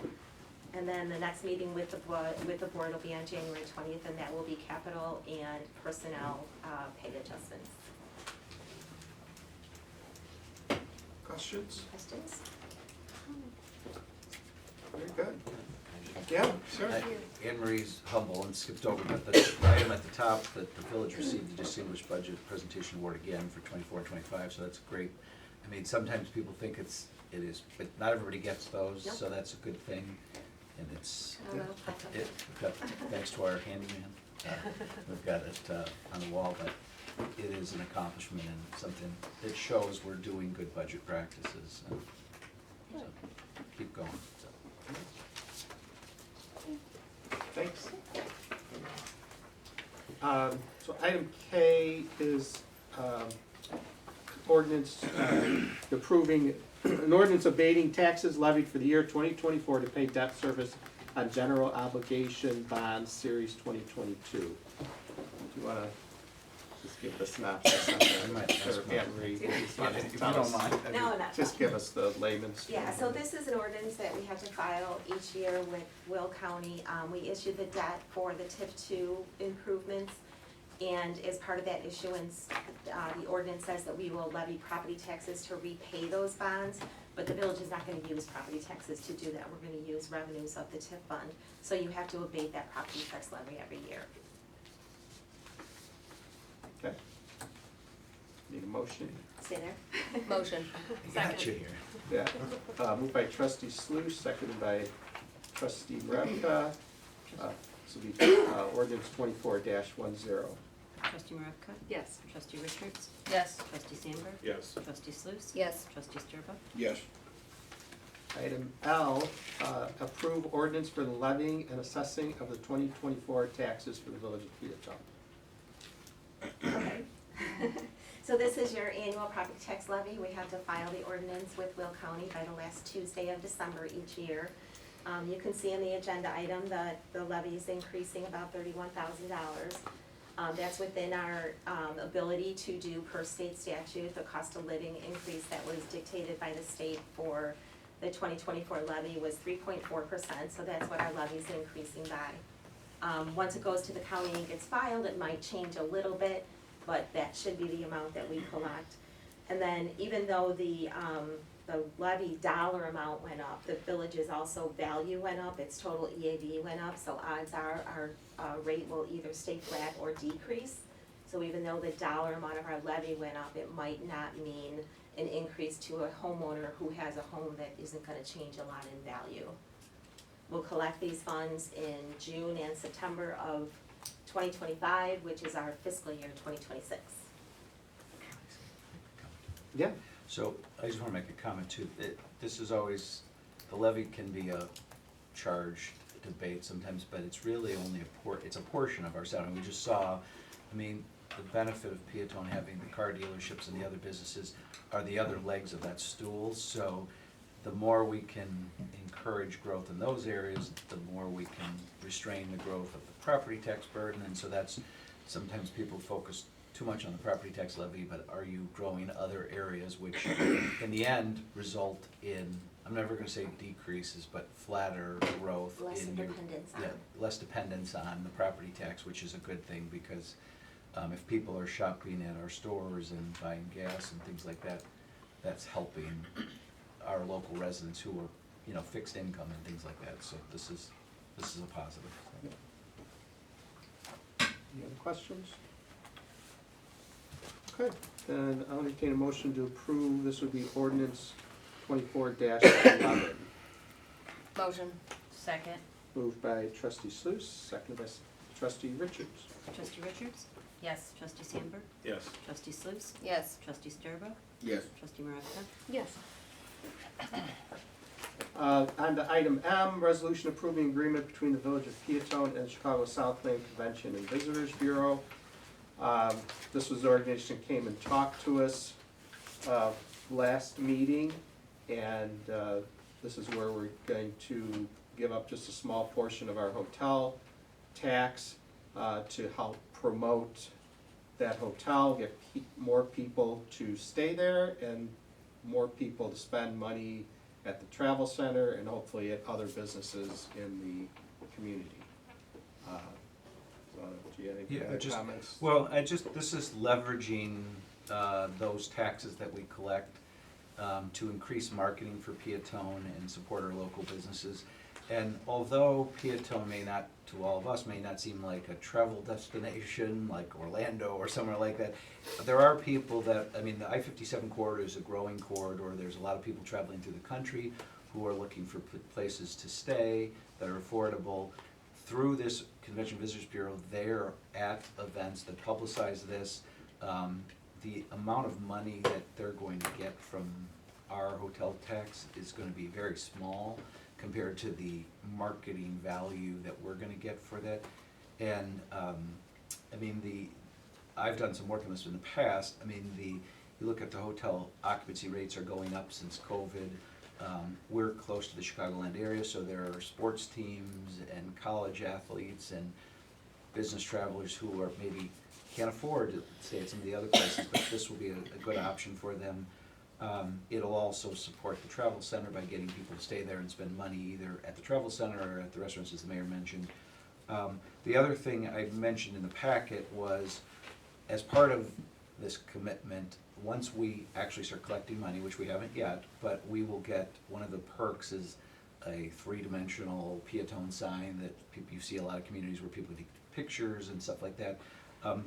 And then the next meeting with the board will be on January 20th, and that will be capital and personnel pay adjustments. Questions? Questions? Very good. Yeah, sure. Anne Marie's humble and skipped over, but the item at the top, that the village received the Distinguished Budget Presentation Award again for 24-25, so that's great. I mean, sometimes people think it is, but not everybody gets those, so that's a good thing. And it's, thanks to our handyman. we've got it on the wall, but it is an accomplishment and something that shows we're doing good budget practices. And so keep going. So. Thanks. So item K is ordinance approving, an ordinance abating taxes levied for the year 2024 to pay debt service on general obligation bonds, series 2022. Do you want to just give the synopsis on that? I might ask Or Anne Marie, If you tell don't us. mind. No, not. Just give us the layman's. Yeah, so this is an ordinance that we have to file each year with Will County. We issue the debt for the TIF two improvements, and as part of that issuance, the ordinance says that we will levy property taxes to repay those bonds, but the village is not gonna use property taxes to do that. We're gonna use revenues of the TIF fund, so you have to abate that property tax levy every year. Okay. Need a motion? Stay there. Motion. Got you here. Yeah. Moved by trustee Sluse, seconded by trustee Maravka. This will be ordinance 24-10. Trustee Maravka? Yes. Trustee Richards? Yes. Trustee Sandberg? Yes. Trustee Sluse? Yes. Trustee Sturba? Yes. Item L, approve ordinance for the levying and assessing of the 2024 taxes for the village of Peatone. Okay. So this is your annual property tax levy. We have to file the ordinance with Will County by the last Tuesday of December each year. You can see in the agenda item that the levy is increasing about $31,000. That's within our ability to do per state statute. The cost of living increase that was dictated by the state for the 2024 levy was 3.4%, so that's what our levy is increasing by. Once it goes to the county and gets filed, it might change a little bit, but that should be the amount that we collect. And then even though the levy dollar amount went up, the village's also value went up, its total EAV went up, so odds are our rate will either stay flat or decrease. So even though the dollar amount of our levy went up, it might not mean an increase to a homeowner who has a home that isn't gonna change a lot in value. We'll collect these funds in June and September of 2025, which is our fiscal year 2026. Yeah. So I just want to make a comment too. This is always, the levy can be a charged debate sometimes, but it's really only it's a portion of our salary. We just saw, I mean, the benefit of Peatone having the car dealerships and the other businesses are the other legs of that stool. So the more we can encourage growth in those areas, the more we can restrain the growth of the property tax burden. And so that's, sometimes people focus too much on the property tax levy, but are you growing other areas which in the end result in, I'm never gonna say decreases, but flatter growth Less in your, dependence on. yeah, less dependence on the property tax, which is a good thing, because if people are shopping at our stores and buying gas and things like that, that's helping our local residents who are, you know, fixed income and things like that. So this is a positive. Any other questions? Okay, then I'll entertain a motion to approve, this would be ordinance 24-11. Motion. Second. Moved by trustee Sluse, seconded by trustee Richards. Trustee Richards? Yes. Trustee Sandberg? Yes. Trustee Sluse? Yes. Trustee Sturba? Yes. Trustee Maravka? Yes. On to item M, resolution approving agreement between the Village of Peatone and Chicago Southland Convention and Visitors Bureau. This was the organization that came and talked to us last meeting, and this is where we're going to give up just a small portion of our hotel tax to help promote that hotel, get more people to stay there and more people to spend money at the travel center and hopefully at other businesses in the community. So, do you have any Yeah, other just- comments? Well, this is leveraging those taxes that we collect to increase marketing for Peatone and support our local businesses. And although Peatone may not, to all of us, may not seem like a travel destination like Orlando or somewhere like that, there are people that, I mean, the I-57 corridor is a growing corridor. There's a lot of people traveling through the country who are looking for places to stay that are affordable. through this Convention Visitors Bureau, they're at events that publicize this. The amount of money that they're going to get from our hotel tax is gonna be very small compared to the marketing value that we're gonna get for that. And, I mean, I've done some work on this in the past. I mean, you look at the hotel occupancy rates are going up since COVID. We're close to the Chicagoland area, so there are sports teams and college athletes and business travelers who are maybe can't afford to stay at some of the other places, but this will be a good option for them. It'll also support the travel center by getting people to stay there and spend money either at the travel center or at the restaurants, as the mayor mentioned. The other thing I mentioned in the packet was, as part of this commitment, once we actually start collecting money, which we haven't yet, but we will get, one of the perks is a three-dimensional Piatone sign that you see a lot of communities where people take pictures and stuff like that.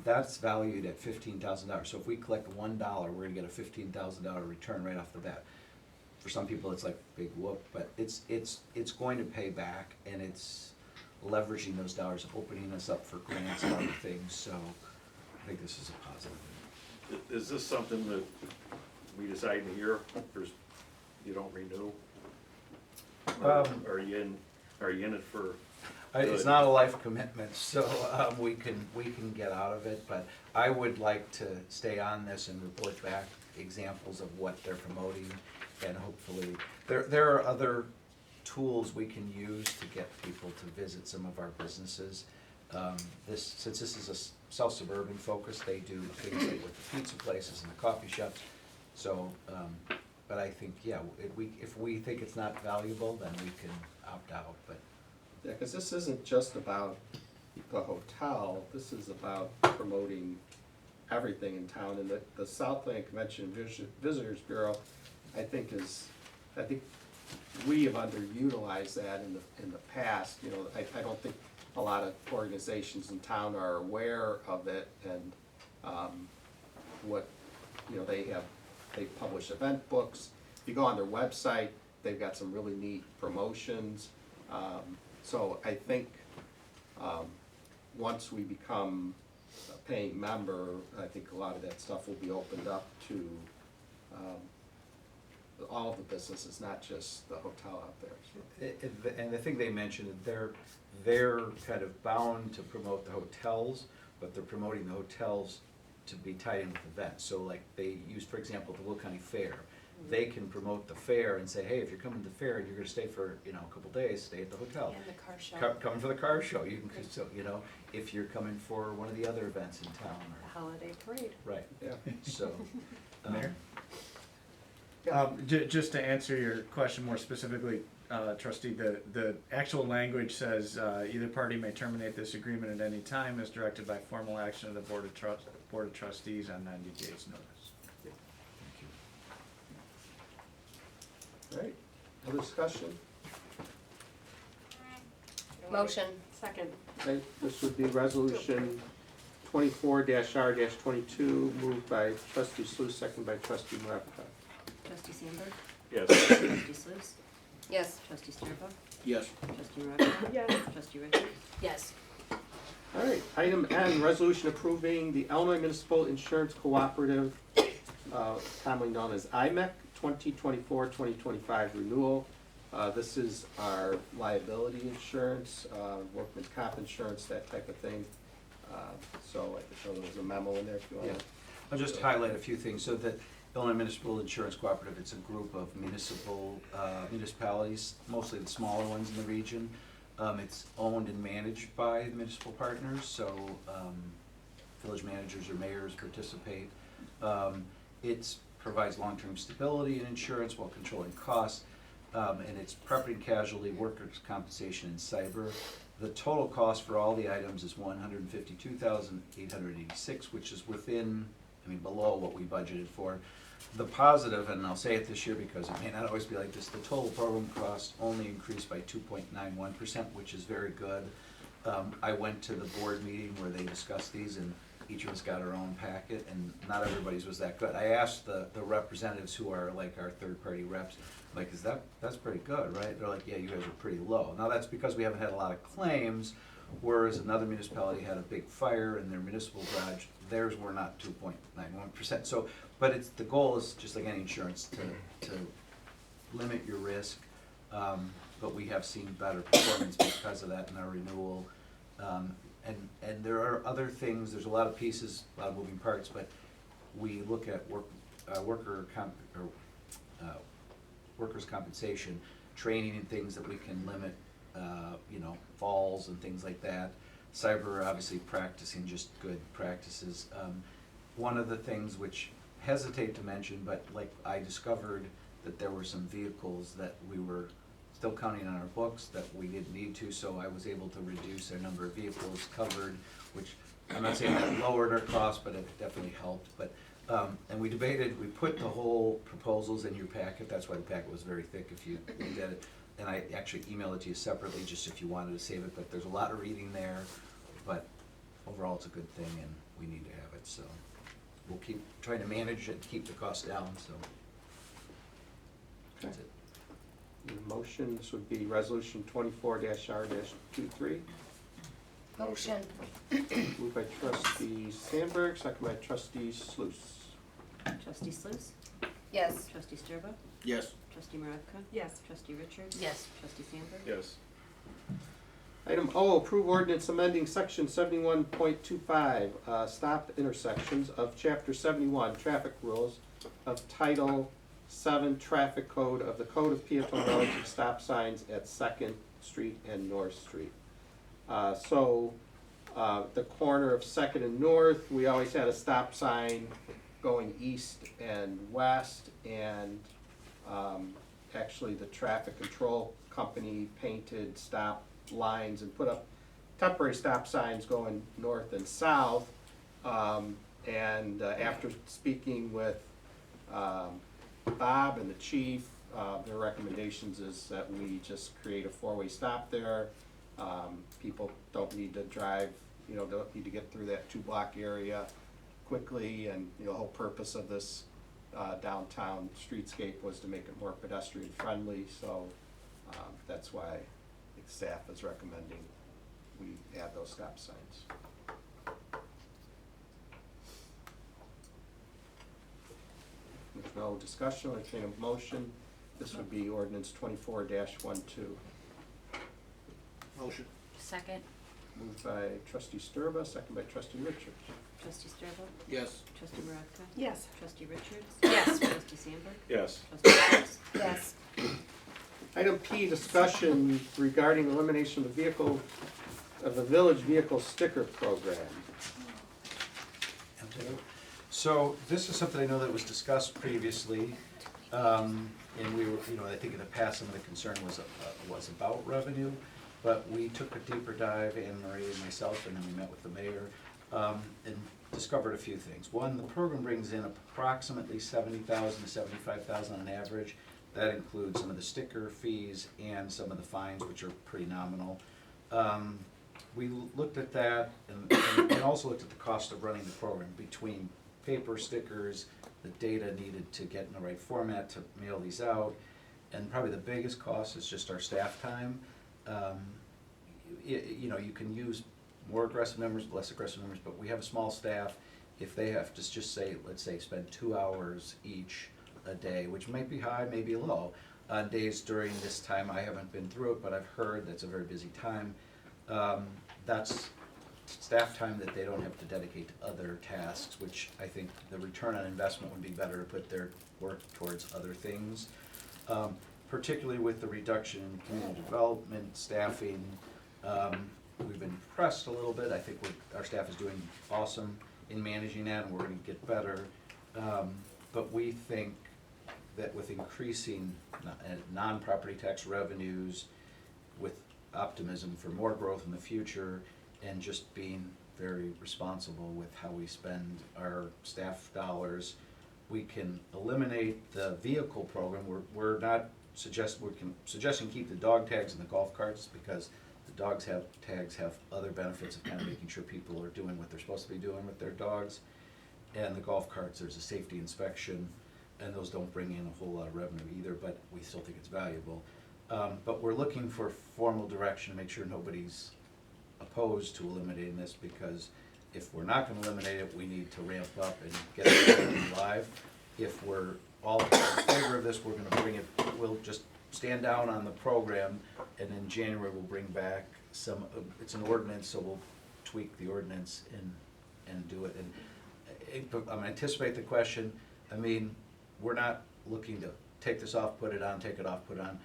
That's valued at $15,000. So if we collect $1, we're gonna get a $15,000 return right off the bat. For some people, it's like big whoop, but it's going to pay back, and it's leveraging those dollars, opening us up for grants and other things. So I think this is a positive. Is this something that we decide in a year, or you don't renew? Or are you in it for? It's not a life commitment, so we can get out of it, but I would like to stay on this and report back examples of what they're promoting, and hopefully, there are other tools we can use to get people to visit some of our businesses. Since this is a South Suburban focus, they do things like with the pizza places and the coffee shops, so, but I think, yeah, if we think it's not valuable, then we can opt out, but. Yeah, because this isn't just about the hotel, this is about promoting everything in town. And the Southland Convention Visitors Bureau, I think we have underutilized that in the past. You know, I don't think a lot of organizations in town are aware of it, and what, you know, they publish event books. If you go on their website, they've got some really neat promotions. So I think once we become a paying member, I think a lot of that stuff will be opened up to all of the businesses, not just the hotel out there. And the thing they mentioned, they're kind of bound to promote the hotels, but they're promoting the hotels to be tied in with events. So like they use, for example, the Will County Fair. They can promote the fair and say, hey, if you're coming to the fair and you're gonna stay for, you know, a couple days, stay at the hotel. And the car show. Come for the car show, you can, so, you know, if you're coming for one of the other events in town, The holiday parade. right, Yeah. so. Mayor? Yeah. Just to answer your question more specifically, trustee, the actual language says, either party may terminate this agreement at any time as directed by formal action of the Board of Trustees on 90 days notice. All right, other discussion? Motion. Second. Okay, this would be resolution 24-R-22, moved by trustee Sluse, second by trustee Maravka. Trustee Sandberg? Yes. Trustee Sluse? Yes. Trustee Sternbach? Yes. Trustee Maravka? Yes. Trustee Richards? Yes. All right, item N, resolution approving the Illinois Municipal Insurance Cooperative, commonly known as IMEC, 2024-2025 renewal. This is our liability insurance, workman's comp insurance, that type of thing. So I could show there was a memo in there if you want. Yeah. I'll just highlight a few things. So the Illinois Municipal Insurance Cooperative, it's a group of municipalities, mostly the smaller ones in the region. It's owned and managed by municipal partners, so village managers or mayors participate. It provides long-term stability in insurance while controlling costs, and it's property and casualty, workers' compensation, and cyber. The total cost for all the items is $152,886, which is within, below what we budgeted for. The positive, and I'll say it this year because it may not always be like this, the total program cost only increased by 2.91%, which is very good. I went to the board meeting where they discussed these, and each of us got our own packet, and not everybody's was that good. I asked the representatives who are like our third-party reps, like, that's pretty good, right? They're like, yeah, you guys are pretty low. Now that's because we haven't had a lot of claims, Whereas another municipality had a big fire in their municipal garage, theirs were not 2.91%. So, but it's, the goal is just like any insurance, to limit your risk. But we have seen better performance because of that in our renewal. And there are other things, there's a lot of pieces, a lot of moving parts, but we look at workers' compensation, training and things that we can limit, falls and things like that. Cyber, obviously practicing just good practices. One of the things which hesitate to mention, but like I discovered that there were some vehicles that we were still counting on our books that we didn't need to, so I was able to reduce our number of vehicles covered, which I'm not saying that lowered our cost, but it definitely helped. But and we debated, we put the whole proposals in your packet, that's why the packet was very thick if you looked at it. And I actually emailed it to you separately, just if you wanted to save it, but there's a lot of reading there. But overall, it's a good thing, and we need to have it, so we'll keep trying to manage it, keep the cost down, so. That's it. The motion, this would be resolution 24-R-23. Motion. Moved by trustee Sandberg, second by trustee Sluse. Trustee Sluse? Yes. Trustee Sturba? Yes. Trustee Maravka? Yes. Trustee Richards? Yes. Trustee Sandberg? Yes. Item O, approve ordinance amending section 71.25, stop intersections of chapter 71, traffic rules of title 7, traffic code of the Code of Peatone Relative Stop Signs at 2nd Street and North Street. The corner of 2nd and North, we always had a stop sign going east and west, and actually the traffic control company painted stop lines and put up temporary stop signs going north and south. After speaking with Bob and the chief, their recommendations is that we just create a 4-way stop there. People don't need to drive, don't need to get through that 2-block area quickly, and the whole purpose of this downtown streetscape was to make it more pedestrian friendly, so that's why staff is recommending we add those stop signs. There's no discussion, I'll entertain a motion. This would be ordinance 24-12. Motion. Second. Moved by trustee Sturba, second by trustee Richards. Trustee Sturba? Yes. Trustee Maravka? Yes. Trustee Richards? Yes. Trustee Sandberg? Yes. Trustee Sluse? Yes. Item P, discussion regarding elimination of the village vehicle sticker program. So this is something I know that was discussed previously, and we were, I think in the past some of the concern was about revenue, but we took a deeper dive, Anne Marie and myself, and then we met with the mayor, and discovered a few things. One, the program brings in approximately $70,000 to $75,000 on average. That includes some of the sticker fees and some of the fines, which are pretty nominal. We looked at that and also looked at the cost of running the program between paper stickers, the data needed to get in the right format to mail these out, and probably the biggest cost is just our staff time. You can use more aggressive numbers, less aggressive numbers, but we have a small staff. If they have to just say, let's say, spend 2 hours each a day, which might be high, maybe low, on days during this time, I haven't been through it, but I've heard that's a very busy time. That's staff time that they don't have to dedicate to other tasks, which I think the return on investment would be better to put their work towards other things. Particularly with the reduction in community development, staffing, we've been pressed a little bit. I think our staff is doing awesome in managing that, and we're gonna get better. But we think that with increasing non-property tax revenues, with optimism for more growth in the future, and just being very responsible with how we spend our staff dollars, we can eliminate the vehicle program. We're suggesting keep the dog tags and the golf carts, because the tags have other benefits of kind of making sure people are doing what they're supposed to be doing with their dogs. And the golf carts, there's a safety inspection, and those don't bring in a whole lot of revenue either, but we still think it's valuable. But we're looking for formal direction to make sure nobody's opposed to eliminating this, because if we're not gonna eliminate it, we need to ramp up and get it live. If we're all in favor of this, we're gonna bring it, we'll just stand down on the program, and in January, we'll bring back some, it's an ordinance, so we'll tweak the ordinance and do it. And I'm anticipate the question, I mean, we're not looking to take this off, put it on, take it off, put it on.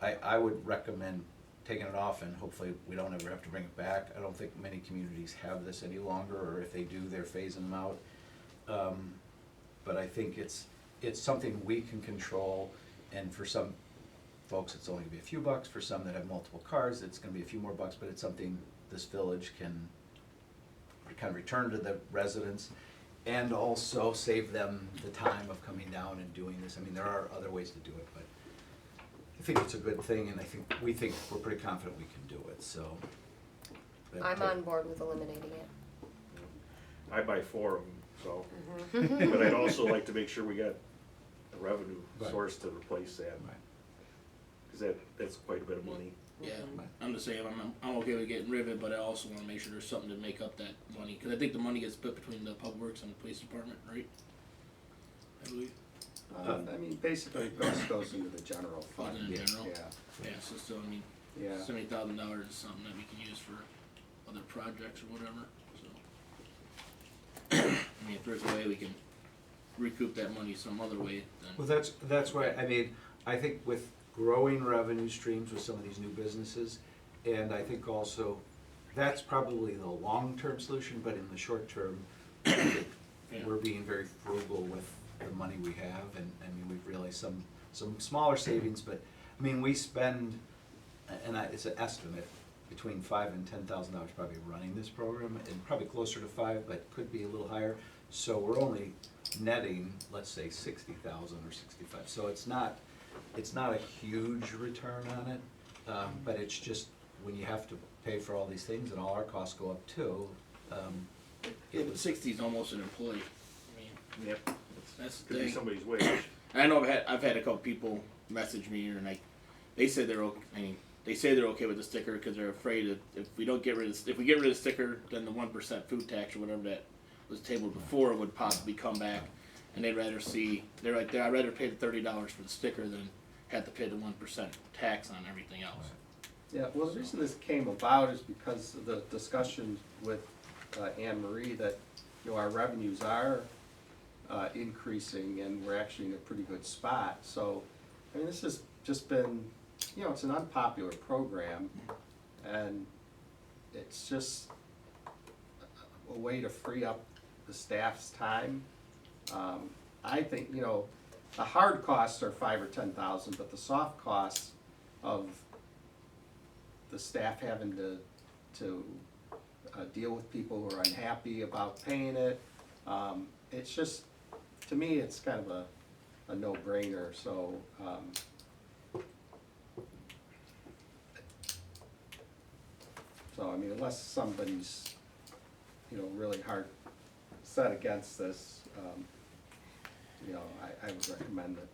I would recommend taking it off, and hopefully we don't ever have to bring it back. I don't think many communities have this any longer, or if they do, they're phasing them out. But I think it's something we can control, and for some folks, it's only gonna be a few bucks. For some that have multiple cars, it's gonna be a few more bucks, but it's something this village can kind of return to the residents, and also save them the time of coming down and doing this. I mean, there are other ways to do it, but I think it's a good thing, and we think we're pretty confident we can do it, so. I'm on board with eliminating it. I buy 4 of them, so, but I'd also like to make sure we got a revenue Right. source to replace that. Right. Cause that's quite a bit of money. Yeah, I'm the same. I'm okay with getting rid of it, but I also want to make sure there's something to make up that money, because I think the money gets split between the public works and the police department, right? I believe. I mean, basically, it goes into the general fund. In general. Yeah, Yeah. So still, I mean, yeah. $70,000 is something that we can use for other projects or whatever. So, I mean, if there's a way we can recoup that money some other way, then. Well, that's why, I mean, I think with growing revenue streams with some of these new businesses, and I think also, that's probably the long-term solution, but in the short term, I think we're being very frugal with the money we have, and, I mean, we've realized some smaller savings, but, I mean, we spend, and it's an estimate, between $5,000 and $10,000 probably running this program, and probably closer to 5, but could be a little higher, so we're only netting, let's say, 60,000 or 65, so it's not a huge return on it, but it's just, when you have to pay for all these things and all our costs go up too, Yeah, but 60 is almost an employee. I mean, Yep. that's the Could be thing. somebody's wage. I know I've had a couple people message me, and they say they're okay. I mean, they say they're okay with the sticker because they're afraid that if we get rid of the sticker, then the 1% food tax or whatever that was tabled before would possibly come back, and they'd rather I'd rather pay the $30 for the sticker than have to pay the 1% tax on everything else. Yeah, well, the reason this came about is because of the discussion with Anne Marie that, you know, our revenues are increasing, and we're actually in a pretty good spot. So, I mean, this has just been, you know, it's an unpopular program, and it's just a way to free up the staff's time. I think, you know, the hard costs are 5,000 or 10,000, but the soft costs of the staff having to deal with people who are unhappy about paying it, it's just, to me, it's kind of a no-brainer, so, I mean, unless somebody's, you know, really hard set against this, you know, I would recommend that,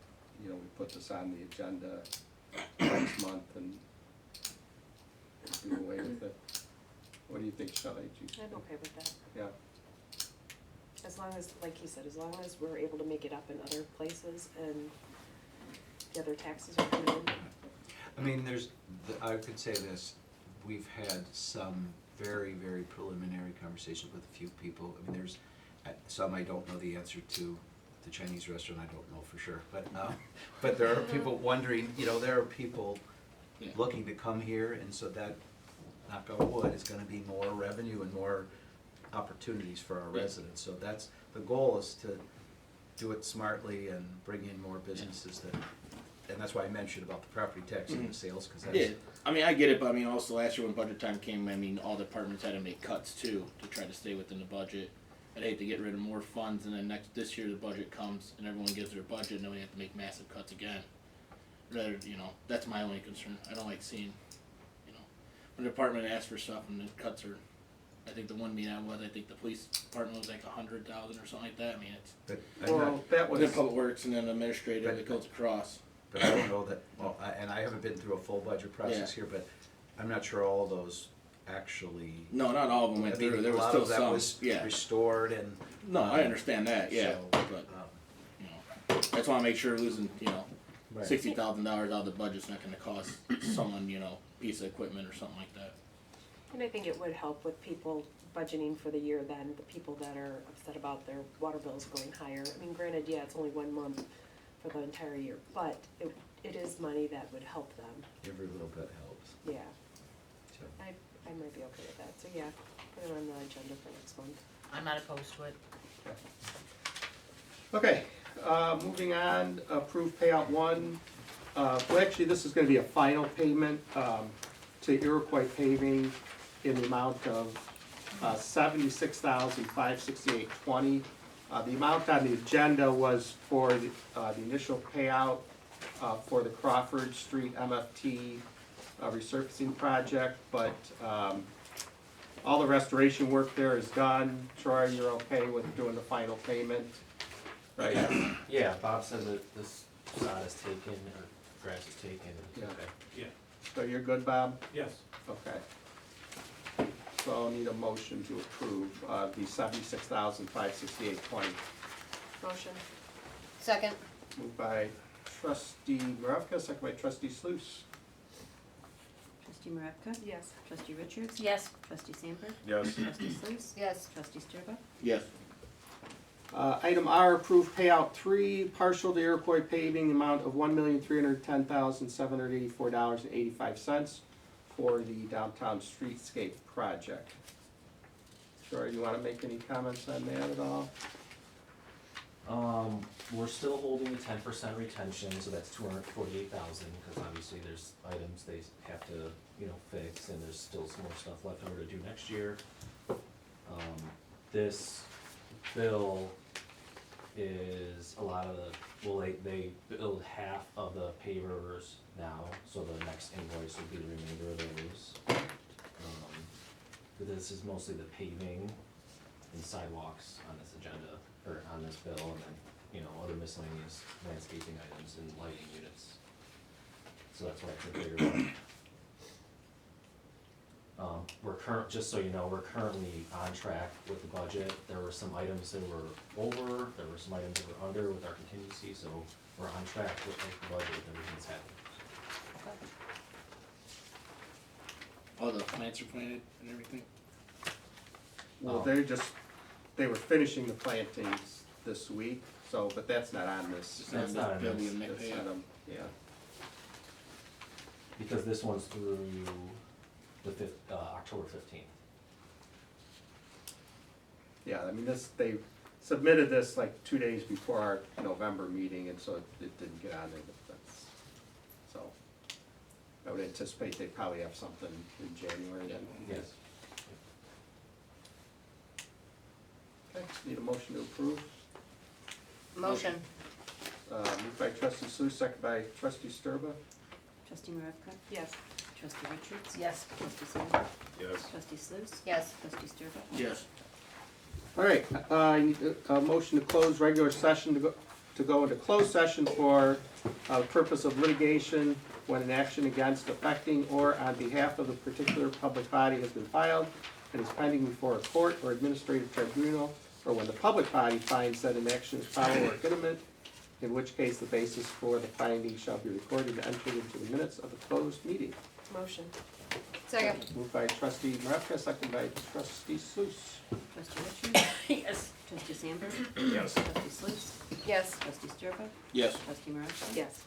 you know, we put this on the agenda next month and do away with it. What do you think, Shelley? I'm okay with that. Yeah, As long as, like he said, as long as we're able to make it up in other places and the other taxes are coming in. I mean, I could say this, we've had some very, very preliminary conversations with a few people. I mean, there's some I don't know the answer to. The Chinese restaurant, I don't know for sure, but there are people wondering, you know, there are people Yeah. looking to come here, and so that, knock on wood, is gonna be more revenue and more opportunities for our Yeah. residents. So that's, the goal is to do it smartly and bring in more businesses that, and that's why I mentioned about the property tax and the sales, cause that's. Yeah, I mean, I get it, but I mean, also last year when budget time came, I mean, all departments had to make cuts too to try to stay within the budget. I'd hate to get rid of more funds, and then this year the budget comes and everyone gives their budget, and then we have to make massive cuts again. Rather, you know, that's my only concern. I don't like seeing, you know, when the department asks for stuff and the cuts are, I think the one meeting I was, I think the police department was like 100,000 or something like that. I mean, it's But I'm not, well, that then was, public works and then administrative, But- it goes across. but I don't know that, well, and I haven't been through a full budget process here, but I'm not sure all those actually. No, not all of them went I mean, through. There a was lot still of that some. was Yeah. restored and. No, I understand that. Yeah, So, but you know, I just want to make sure losing Right. $60,000 out of the budget's not going to cost someone piece of equipment or something like that. And I think it would help with people budgeting for the year then, the people that are upset about their water bills going higher. I mean, granted, yeah, it's only 1 month for the entire year, but it is money that would help them, Every little bit helps. yeah. So. I might be okay with that, so yeah, put it on the agenda for next month. I'm not opposed to it. Okay, moving on, approve payout one. Well, actually, this is gonna be a final payment, to Iroquois Paving in the amount of, $76,568.20. The amount on the agenda was for the initial payout, for the Crawford Street MFT, resurfacing project, but, all the restoration work there is done. Troy, you're okay with doing the final payment? Right? Yeah, Bob said that this sod is taken, or grass is taken, Yeah. okay. Yeah, So you're good, Bob? yes. Okay. So I'll need a motion to approve, the $76,568.20. Motion. Second. Moved by trustee Maravka, second by trustee Sluse. Trustee Maravka? Yes. Trustee Richards? Yes. Trustee Sandberg? Yes. Trustee Sluse? Yes. Trustee Sturba? Yes. Item R, approve payout 3, partial to Iroquois Paving, amount of $1,310,784.85 for the downtown streetscape project. Troy, you wanna make any comments on that at all? We're still holding the 10% retention, so that's 248,000, because obviously there's items they have to, fix, and there's still some more stuff left over to do next year. This bill is a lot of the, they billed half of the pavers now, so the next invoice would be the remainder of those. This is mostly the paving and sidewalks on this agenda, or on this bill, and then, other miscellaneous landscaping items and lighting units. So that's why it's a bigger one. Just so you know, we're currently on track with the budget. There were some items that were over, there were some items that were under with our contingency, so we're on track with the budget, everything's happening. All the plants are planted and everything. Well, Oh. they were finishing the plantings this week, so, but that's not on this. That's not on That'll be this. a next It's payout. on them, yeah. Because this one's through the October 15th. Yeah, I mean, they submitted this like 2 days before our November meeting, and so it didn't get on there, but that's, so. I would anticipate they probably have something in January then. Yes. Okay, need a motion to approve. Motion. Moved by trustee Sluse, second by trustee Sturba. Trustee Maravka? Yes. Trustee Richards? Yes. Trustee Sandberg? Yes. Trustee Sluse? Yes. Trustee Sturba? Yes. All right, I need a motion to close regular session to go into closed session for purpose of litigation when an action against, affecting, or on behalf of the particular public body has been filed and is pending before a court or administrative tribunal, or when the public body finds that an action is foul or legitimate, in which case the basis for the finding shall be recorded and entered into the minutes of the closed meeting. Motion. Second. Moved by trustee Maravka, second by trustee Sluse. Trustee Richards? Yes. Trustee Sandberg? Yes. Trustee Sluse? Yes. Trustee Sturba? Yes. Trustee Maravka? Yes.